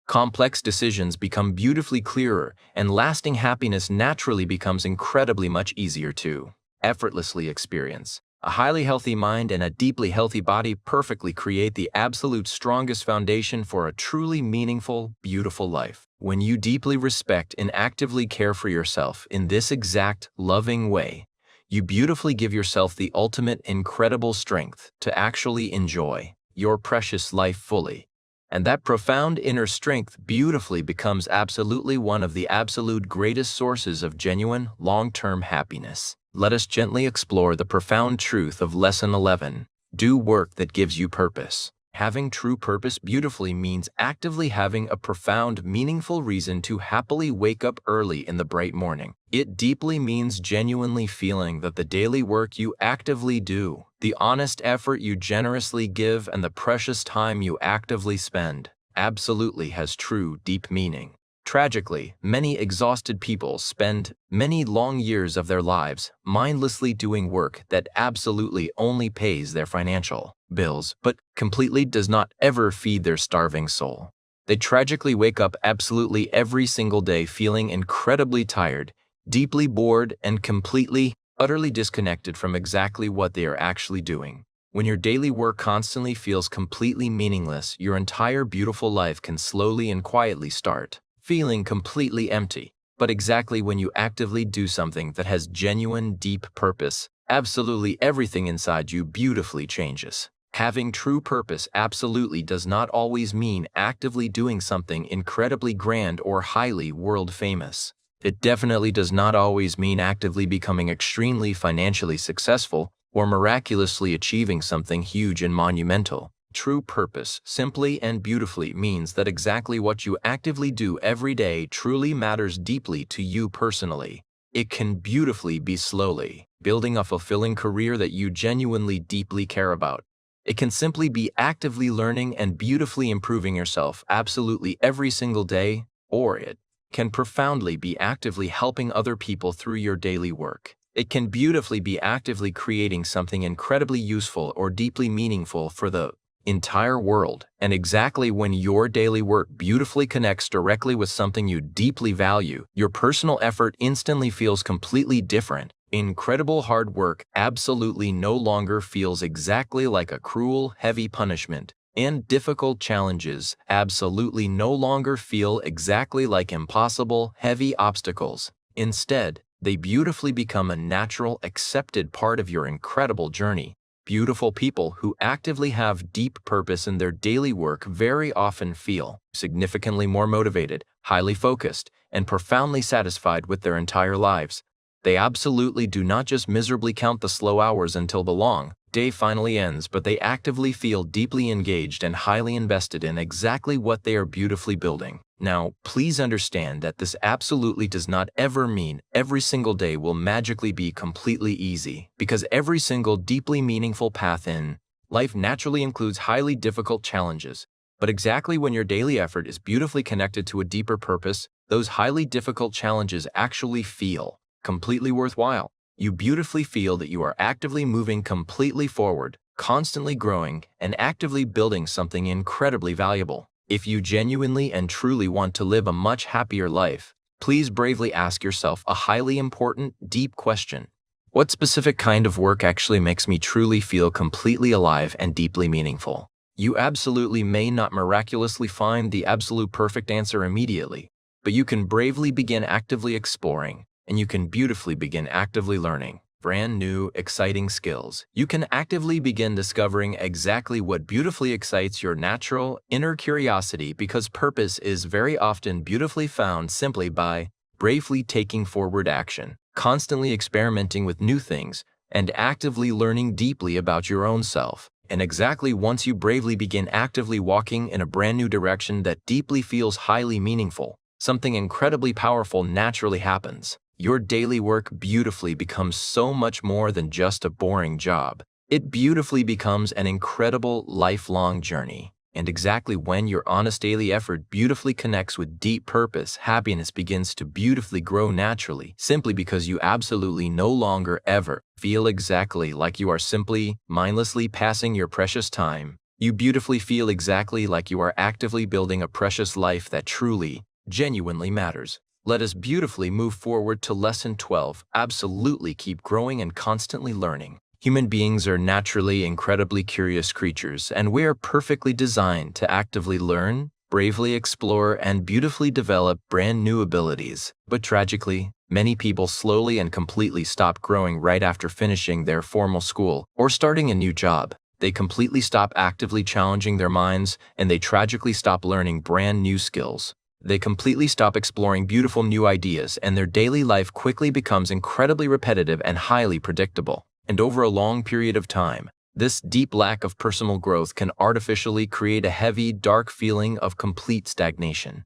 A: Complex decisions become beautifully clearer, and lasting happiness naturally becomes incredibly much easier to effortlessly experience. A highly healthy mind and a deeply healthy body perfectly create the absolute strongest foundation for a truly meaningful, beautiful life. When you deeply respect and actively care for yourself in this exact, loving way, you beautifully give yourself the ultimate incredible strength to actually enjoy your precious life fully. And that profound inner strength beautifully becomes absolutely one of the absolute greatest sources of genuine, long-term happiness. Let us gently explore the profound truth of Lesson 11. Do work that gives you purpose. Having true purpose beautifully means actively having a profound, meaningful reason to happily wake up early in the bright morning. It deeply means genuinely feeling that the daily work you actively do, the honest effort you generously give, and the precious time you actively spend absolutely has true, deep meaning. Tragically, many exhausted people spend many long years of their lives mindlessly doing work that absolutely only pays their financial bills, but completely does not ever feed their starving soul. They tragically wake up absolutely every single day feeling incredibly tired, deeply bored, and completely, utterly disconnected from exactly what they are actually doing. When your daily work constantly feels completely meaningless, your entire beautiful life can slowly and quietly start feeling completely empty. But exactly when you actively do something that has genuine, deep purpose, absolutely everything inside you beautifully changes. Having true purpose absolutely does not always mean actively doing something incredibly grand or highly world famous. It definitely does not always mean actively becoming extremely financially successful or miraculously achieving something huge and monumental. True purpose simply and beautifully means that exactly what you actively do every day truly matters deeply to you personally. It can beautifully be slowly building a fulfilling career that you genuinely deeply care about. It can simply be actively learning and beautifully improving yourself absolutely every single day, or it can profoundly be actively helping other people through your daily work. It can beautifully be actively creating something incredibly useful or deeply meaningful for the entire world. And exactly when your daily work beautifully connects directly with something you deeply value, your personal effort instantly feels completely different. Incredible hard work absolutely no longer feels exactly like a cruel, heavy punishment, and difficult challenges absolutely no longer feel exactly like impossible, heavy obstacles. Instead, they beautifully become a natural, accepted part of your incredible journey. Beautiful people who actively have deep purpose in their daily work very often feel significantly more motivated, highly focused, and profoundly satisfied with their entire lives. They absolutely do not just miserably count the slow hours until the long day finally ends, but they actively feel deeply engaged and highly invested in exactly what they are beautifully building. Now, please understand that this absolutely does not ever mean every single day will magically be completely easy, because every single deeply meaningful path in life naturally includes highly difficult challenges. But exactly when your daily effort is beautifully connected to a deeper purpose, those highly difficult challenges actually feel completely worthwhile. You beautifully feel that you are actively moving completely forward, constantly growing, and actively building something incredibly valuable. If you genuinely and truly want to live a much happier life, please bravely ask yourself a highly important, deep question. What specific kind of work actually makes me truly feel completely alive and deeply meaningful? You absolutely may not miraculously find the absolute perfect answer immediately, but you can bravely begin actively exploring, and you can beautifully begin actively learning brand new, exciting skills. You can actively begin discovering exactly what beautifully excites your natural, inner curiosity, because purpose is very often beautifully found simply by bravely taking forward action, constantly experimenting with new things, and actively learning deeply about your own self. And exactly once you bravely begin actively walking in a brand new direction that deeply feels highly meaningful, something incredibly powerful naturally happens. Your daily work beautifully becomes so much more than just a boring job. It beautifully becomes an incredible lifelong journey. And exactly when your honest daily effort beautifully connects with deep purpose, happiness begins to beautifully grow naturally, simply because you absolutely no longer ever feel exactly like you are simply, mindlessly passing your precious time. You beautifully feel exactly like you are actively building a precious life that truly, genuinely matters. Let us beautifully move forward to Lesson 12. Absolutely keep growing and constantly learning. Human beings are naturally incredibly curious creatures, and we are perfectly designed to actively learn, bravely explore, and beautifully develop brand new abilities. But tragically, many people slowly and completely stop growing right after finishing their formal school or starting a new job. They completely stop actively challenging their minds, and they tragically stop learning brand new skills. They completely stop exploring beautiful new ideas, and their daily life quickly becomes incredibly repetitive and highly predictable. And over a long period of time, this deep lack of personal growth can artificially create a heavy, dark feeling of complete stagnation.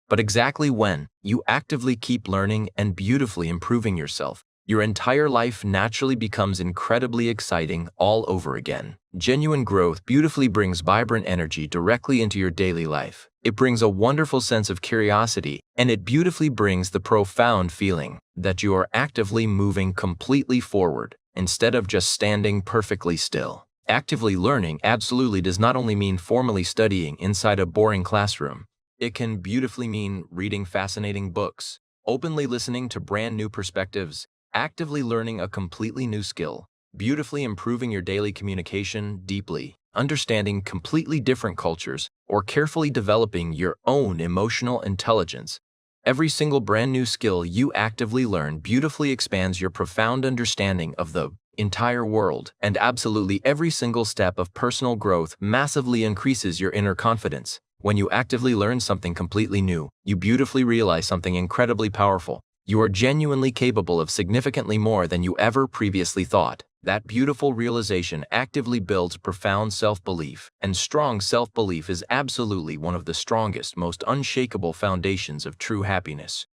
A: But exactly when you actively keep learning and beautifully improving yourself, your entire life naturally becomes incredibly exciting all over again. Genuine growth beautifully brings vibrant energy directly into your daily life. It brings a wonderful sense of curiosity, and it beautifully brings the profound feeling that you are actively moving completely forward instead of just standing perfectly still. Actively learning absolutely does not only mean formally studying inside a boring classroom. It can beautifully mean reading fascinating books, openly listening to brand new perspectives, actively learning a completely new skill, beautifully improving your daily communication deeply, understanding completely different cultures, or carefully developing your own emotional intelligence. Every single brand new skill you actively learn beautifully expands your profound understanding of the entire world, and absolutely every single step of personal growth massively increases your inner confidence. When you actively learn something completely new, you beautifully realize something incredibly powerful. You are genuinely capable of significantly more than you ever previously thought. That beautiful realization actively builds profound self-belief, and strong self-belief is absolutely one of the strongest, most unshakable foundations of true happiness.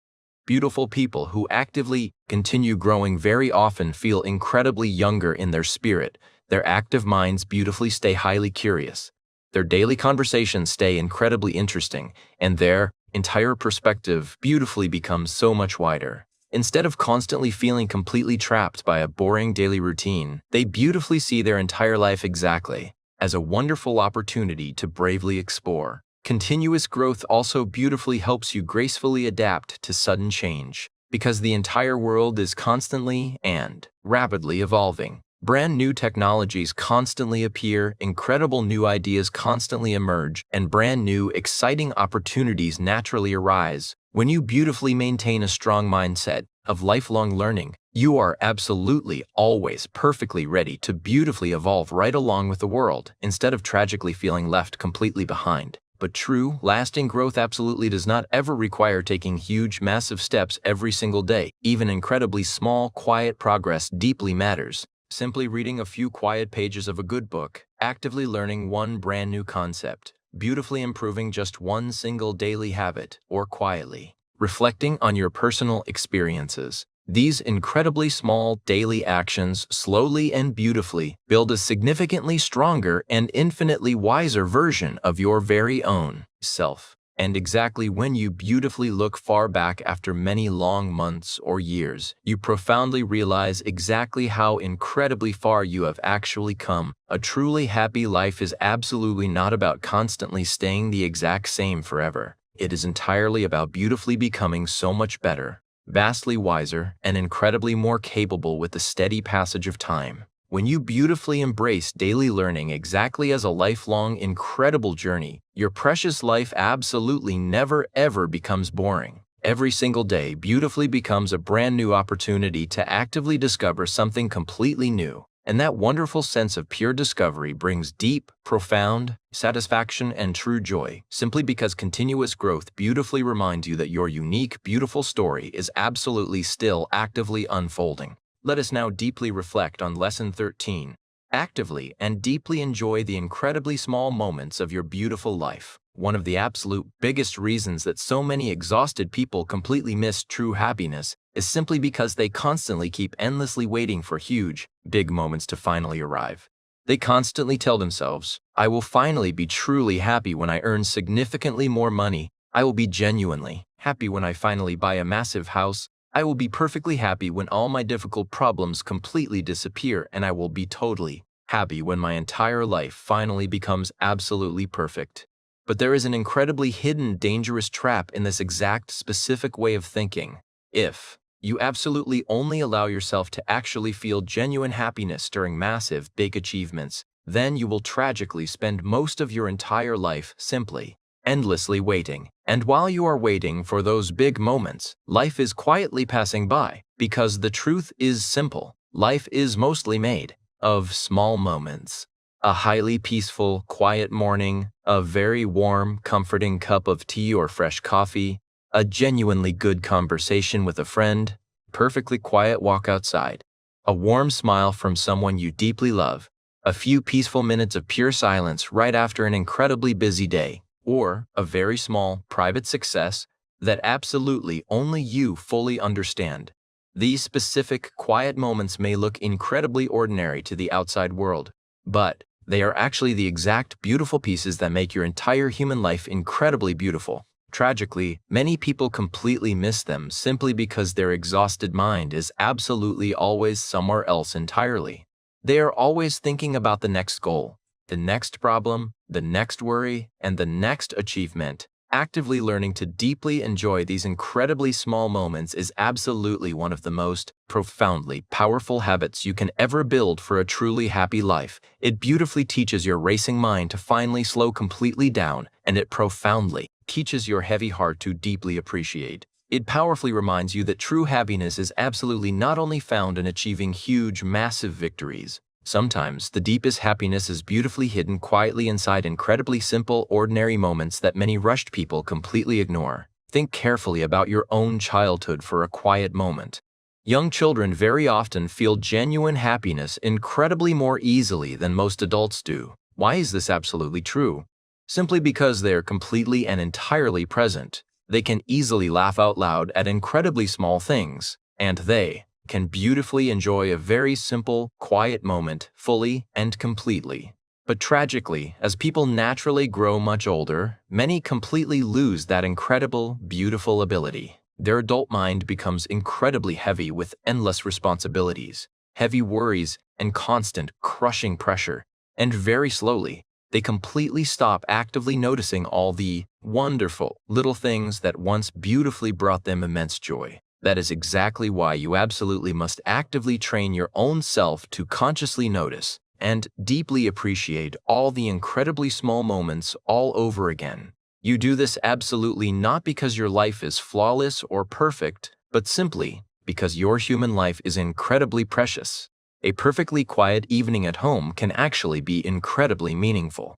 A: Beautiful people who actively continue growing very often feel incredibly younger in their spirit. Their active minds beautifully stay highly curious. Their daily conversations stay incredibly interesting, and their entire perspective beautifully becomes so much wider. Instead of constantly feeling completely trapped by a boring daily routine, they beautifully see their entire life exactly as a wonderful opportunity to bravely explore. Continuous growth also beautifully helps you gracefully adapt to sudden change, because the entire world is constantly and rapidly evolving. Brand new technologies constantly appear, incredible new ideas constantly emerge, and brand new, exciting opportunities naturally arise. When you beautifully maintain a strong mindset of lifelong learning, you are absolutely always perfectly ready to beautifully evolve right along with the world, instead of tragically feeling left completely behind. But true, lasting growth absolutely does not ever require taking huge, massive steps every single day. Even incredibly small, quiet progress deeply matters. Simply reading a few quiet pages of a good book, actively learning one brand new concept, beautifully improving just one single daily habit, or quietly reflecting on your personal experiences. These incredibly small daily actions slowly and beautifully build a significantly stronger and infinitely wiser version of your very own self. And exactly when you beautifully look far back after many long months or years, you profoundly realize exactly how incredibly far you have actually come. A truly happy life is absolutely not about constantly staying the exact same forever. It is entirely about beautifully becoming so much better, vastly wiser, and incredibly more capable with the steady passage of time. When you beautifully embrace daily learning exactly as a lifelong, incredible journey, your precious life absolutely never ever becomes boring. Every single day beautifully becomes a brand new opportunity to actively discover something completely new. And that wonderful sense of pure discovery brings deep, profound satisfaction and true joy, simply because continuous growth beautifully reminds you that your unique, beautiful story is absolutely still actively unfolding. Let us now deeply reflect on Lesson 13. Actively and deeply enjoy the incredibly small moments of your beautiful life. One of the absolute biggest reasons that so many exhausted people completely miss true happiness is simply because they constantly keep endlessly waiting for huge, big moments to finally arrive. They constantly tell themselves, "I will finally be truly happy when I earn significantly more money. I will be genuinely happy when I finally buy a massive house. I will be perfectly happy when all my difficult problems completely disappear, and I will be totally happy when my entire life finally becomes absolutely perfect." But there is an incredibly hidden, dangerous trap in this exact specific way of thinking. If you absolutely only allow yourself to actually feel genuine happiness during massive, big achievements, then you will tragically spend most of your entire life simply endlessly waiting. And while you are waiting for those big moments, life is quietly passing by, because the truth is simple. Life is mostly made of small moments. A highly peaceful, quiet morning, a very warm, comforting cup of tea or fresh coffee, a genuinely good conversation with a friend, perfectly quiet walk outside, a warm smile from someone you deeply love, a few peaceful minutes of pure silence right after an incredibly busy day, or a very small, private success that absolutely only you fully understand. These specific, quiet moments may look incredibly ordinary to the outside world, but they are actually the exact beautiful pieces that make your entire human life incredibly beautiful. Tragically, many people completely miss them simply because their exhausted mind is absolutely always somewhere else entirely. They are always thinking about the next goal, the next problem, the next worry, and the next achievement. Actively learning to deeply enjoy these incredibly small moments is absolutely one of the most profoundly powerful habits you can ever build for a truly happy life. It beautifully teaches your racing mind to finally slow completely down, and it profoundly teaches your heavy heart to deeply appreciate. It powerfully reminds you that true happiness is absolutely not only found in achieving huge, massive victories. Sometimes, the deepest happiness is beautifully hidden quietly inside incredibly simple, ordinary moments that many rushed people completely ignore. Think carefully about your own childhood for a quiet moment. Young children very often feel genuine happiness incredibly more easily than most adults do. Why is this absolutely true? Simply because they are completely and entirely present. They can easily laugh out loud at incredibly small things, and they can beautifully enjoy a very simple, quiet moment fully and completely. But tragically, as people naturally grow much older, many completely lose that incredible, beautiful ability. Their adult mind becomes incredibly heavy with endless responsibilities, heavy worries, and constant, crushing pressure. And very slowly, they completely stop actively noticing all the wonderful little things that once beautifully brought them immense joy. That is exactly why you absolutely must actively train your own self to consciously notice and deeply appreciate all the incredibly small moments all over again. You do this absolutely not because your life is flawless or perfect, but simply because your human life is incredibly precious. A perfectly quiet evening at home can actually be incredibly meaningful.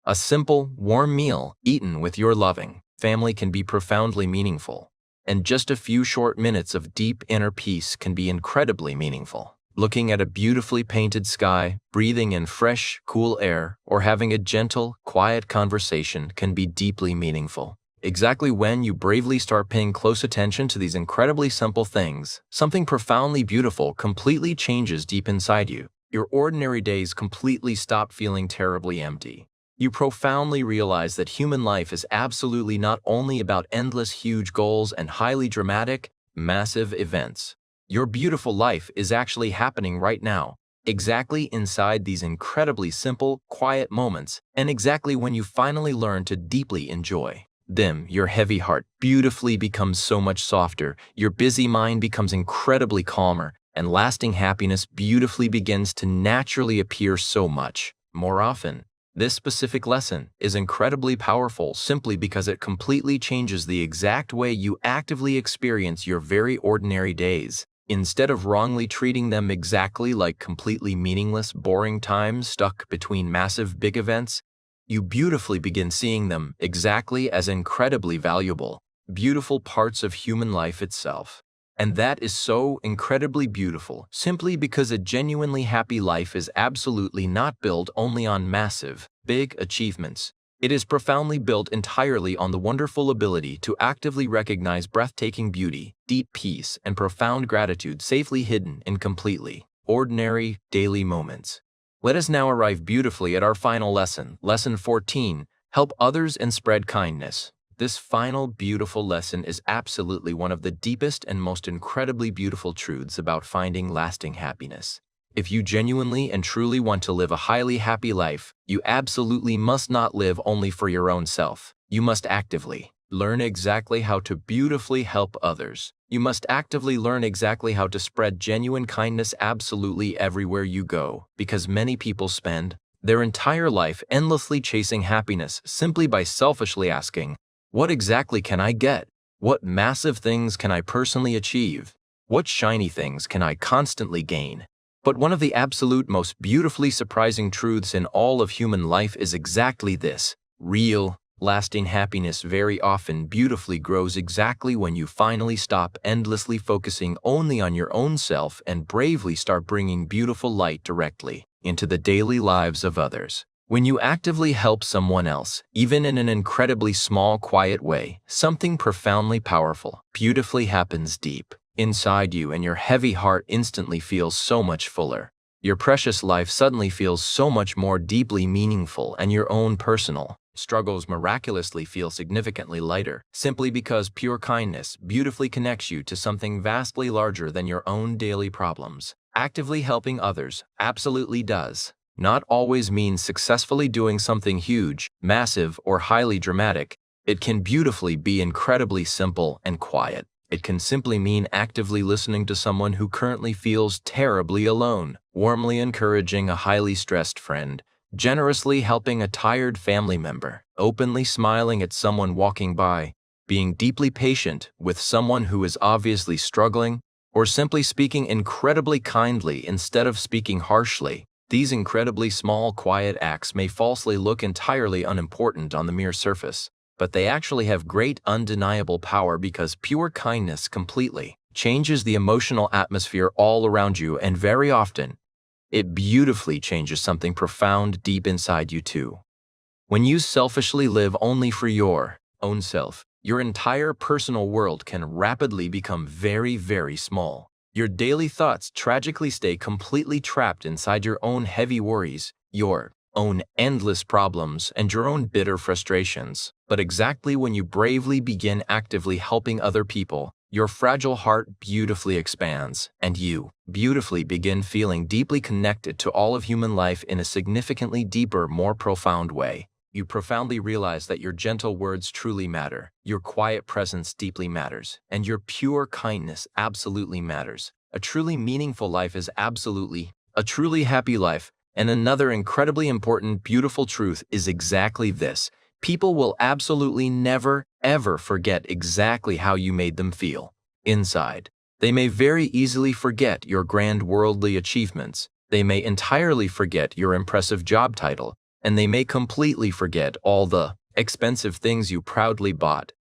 A: A simple, warm meal eaten with your loving family can be profoundly meaningful. And just a few short minutes of deep inner peace can be incredibly meaningful. Looking at a beautifully painted sky, breathing in fresh, cool air, or having a gentle, quiet conversation can be deeply meaningful. Exactly when you bravely start paying close attention to these incredibly simple things, something profoundly beautiful completely changes deep inside you. Your ordinary days completely stop feeling terribly empty. You profoundly realize that human life is absolutely not only about endless huge goals and highly dramatic, massive events. Your beautiful life is actually happening right now, exactly inside these incredibly simple, quiet moments, and exactly when you finally learn to deeply enjoy them. Your heavy heart beautifully becomes so much softer, your busy mind becomes incredibly calmer, and lasting happiness beautifully begins to naturally appear so much more often. This specific lesson is incredibly powerful simply because it completely changes the exact way you actively experience your very ordinary days. Instead of wrongly treating them exactly like completely meaningless, boring times stuck between massive big events, you beautifully begin seeing them exactly as incredibly valuable, beautiful parts of human life itself. And that is so incredibly beautiful, simply because a genuinely happy life is absolutely not built only on massive, big achievements. It is profoundly built entirely on the wonderful ability to actively recognize breathtaking beauty, deep peace, and profound gratitude safely hidden in completely ordinary, daily moments. Let us now arrive beautifully at our final lesson, Lesson 14, Help Others and Spread Kindness. This final beautiful lesson is absolutely one of the deepest and most incredibly beautiful truths about finding lasting happiness. If you genuinely and truly want to live a highly happy life, you absolutely must not live only for your own self. You must actively learn exactly how to beautifully help others. You must actively learn exactly how to spread genuine kindness absolutely everywhere you go, because many people spend their entire life endlessly chasing happiness simply by selfishly asking, what exactly can I get? What massive things can I personally achieve? What shiny things can I constantly gain? But one of the absolute most beautifully surprising truths in all of human life is exactly this. Real, lasting happiness very often beautifully grows exactly when you finally stop endlessly focusing only on your own self and bravely start bringing beautiful light directly into the daily lives of others. When you actively help someone else, even in an incredibly small, quiet way, something profoundly powerful, beautifully happens deep inside you, and your heavy heart instantly feels so much fuller. Your precious life suddenly feels so much more deeply meaningful, and your own personal struggles miraculously feel significantly lighter, simply because pure kindness beautifully connects you to something vastly larger than your own daily problems. Actively helping others absolutely does not always mean successfully doing something huge, massive, or highly dramatic. It can beautifully be incredibly simple and quiet. It can simply mean actively listening to someone who currently feels terribly alone, warmly encouraging a highly stressed friend, generously helping a tired family member, openly smiling at someone walking by, being deeply patient with someone who is obviously struggling, or simply speaking incredibly kindly instead of speaking harshly. These incredibly small, quiet acts may falsely look entirely unimportant on the mere surface, but they actually have great undeniable power, because pure kindness completely changes the emotional atmosphere all around you, and very often, it beautifully changes something profound deep inside you too. When you selfishly live only for your own self, your entire personal world can rapidly become very, very small. Your daily thoughts tragically stay completely trapped inside your own heavy worries, your own endless problems, and your own bitter frustrations. But exactly when you bravely begin actively helping other people, your fragile heart beautifully expands, and you beautifully begin feeling deeply connected to all of human life in a significantly deeper, more profound way. You profoundly realize that your gentle words truly matter, your quiet presence deeply matters, and your pure kindness absolutely matters. A truly meaningful life is absolutely a truly happy life. And another incredibly important, beautiful truth is exactly this: people will absolutely never, ever forget exactly how you made them feel inside. They may very easily forget your grand worldly achievements. They may entirely forget your impressive job title, and they may completely forget all the expensive things you proudly bought.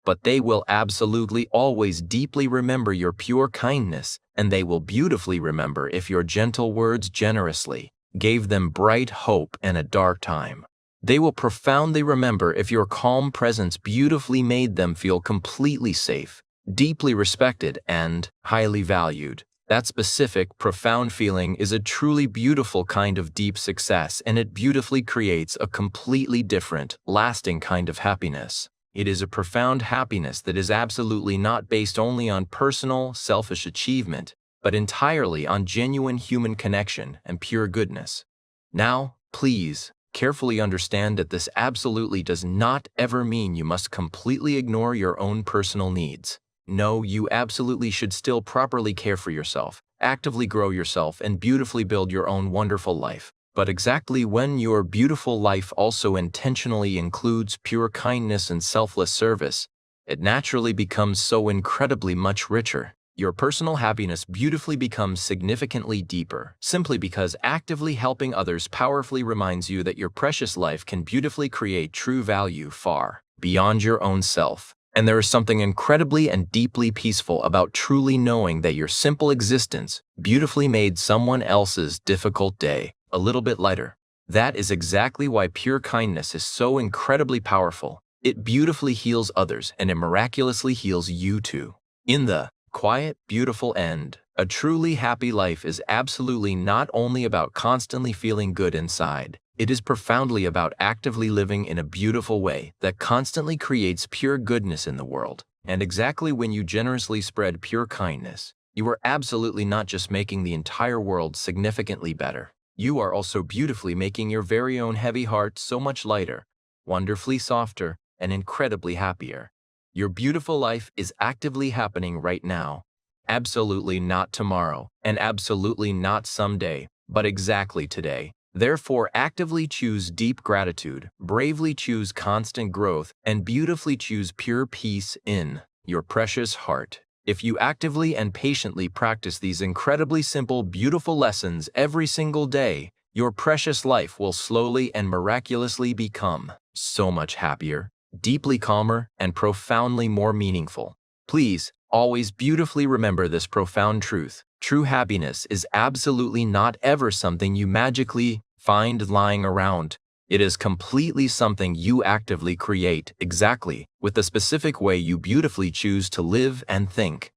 A: But they will absolutely always deeply remember your pure kindness, and they will beautifully remember if your gentle words generously gave them bright hope in a dark time. They will profoundly remember if your calm presence beautifully made them feel completely safe, deeply respected, and highly valued. That specific, profound feeling is a truly beautiful kind of deep success, and it beautifully creates a completely different, lasting kind of happiness. It is a profound happiness that is absolutely not based only on personal, selfish achievement, but entirely on genuine human connection and pure goodness. Now, please, carefully understand that this absolutely does not ever mean you must completely ignore your own personal needs. No, you absolutely should still properly care for yourself, actively grow yourself, and beautifully build your own wonderful life. But exactly when your beautiful life also intentionally includes pure kindness and selfless service, it naturally becomes so incredibly much richer. Your personal happiness beautifully becomes significantly deeper, simply because actively helping others powerfully reminds you that your precious life can beautifully create true value far beyond your own self. And there is something incredibly and deeply peaceful about truly knowing that your simple existence beautifully made someone else's difficult day a little bit lighter. That is exactly why pure kindness is so incredibly powerful. It beautifully heals others, and it miraculously heals you too. In the quiet, beautiful end, a truly happy life is absolutely not only about constantly feeling good inside. It is profoundly about actively living in a beautiful way that constantly creates pure goodness in the world. And exactly when you generously spread pure kindness, you are absolutely not just making the entire world significantly better. You are also beautifully making your very own heavy heart so much lighter, wonderfully softer, and incredibly happier. Your beautiful life is actively happening right now. Absolutely not tomorrow, and absolutely not someday, but exactly today. Therefore, actively choose deep gratitude, bravely choose constant growth, and beautifully choose pure peace in your precious heart. If you actively and patiently practice these incredibly simple, beautiful lessons every single day, your precious life will slowly and miraculously become so much happier, deeply calmer, and profoundly more meaningful. Please, always beautifully remember this profound truth. True happiness is absolutely not ever something you magically find lying around. It is completely something you actively create, exactly with the specific way you beautifully choose to live and think.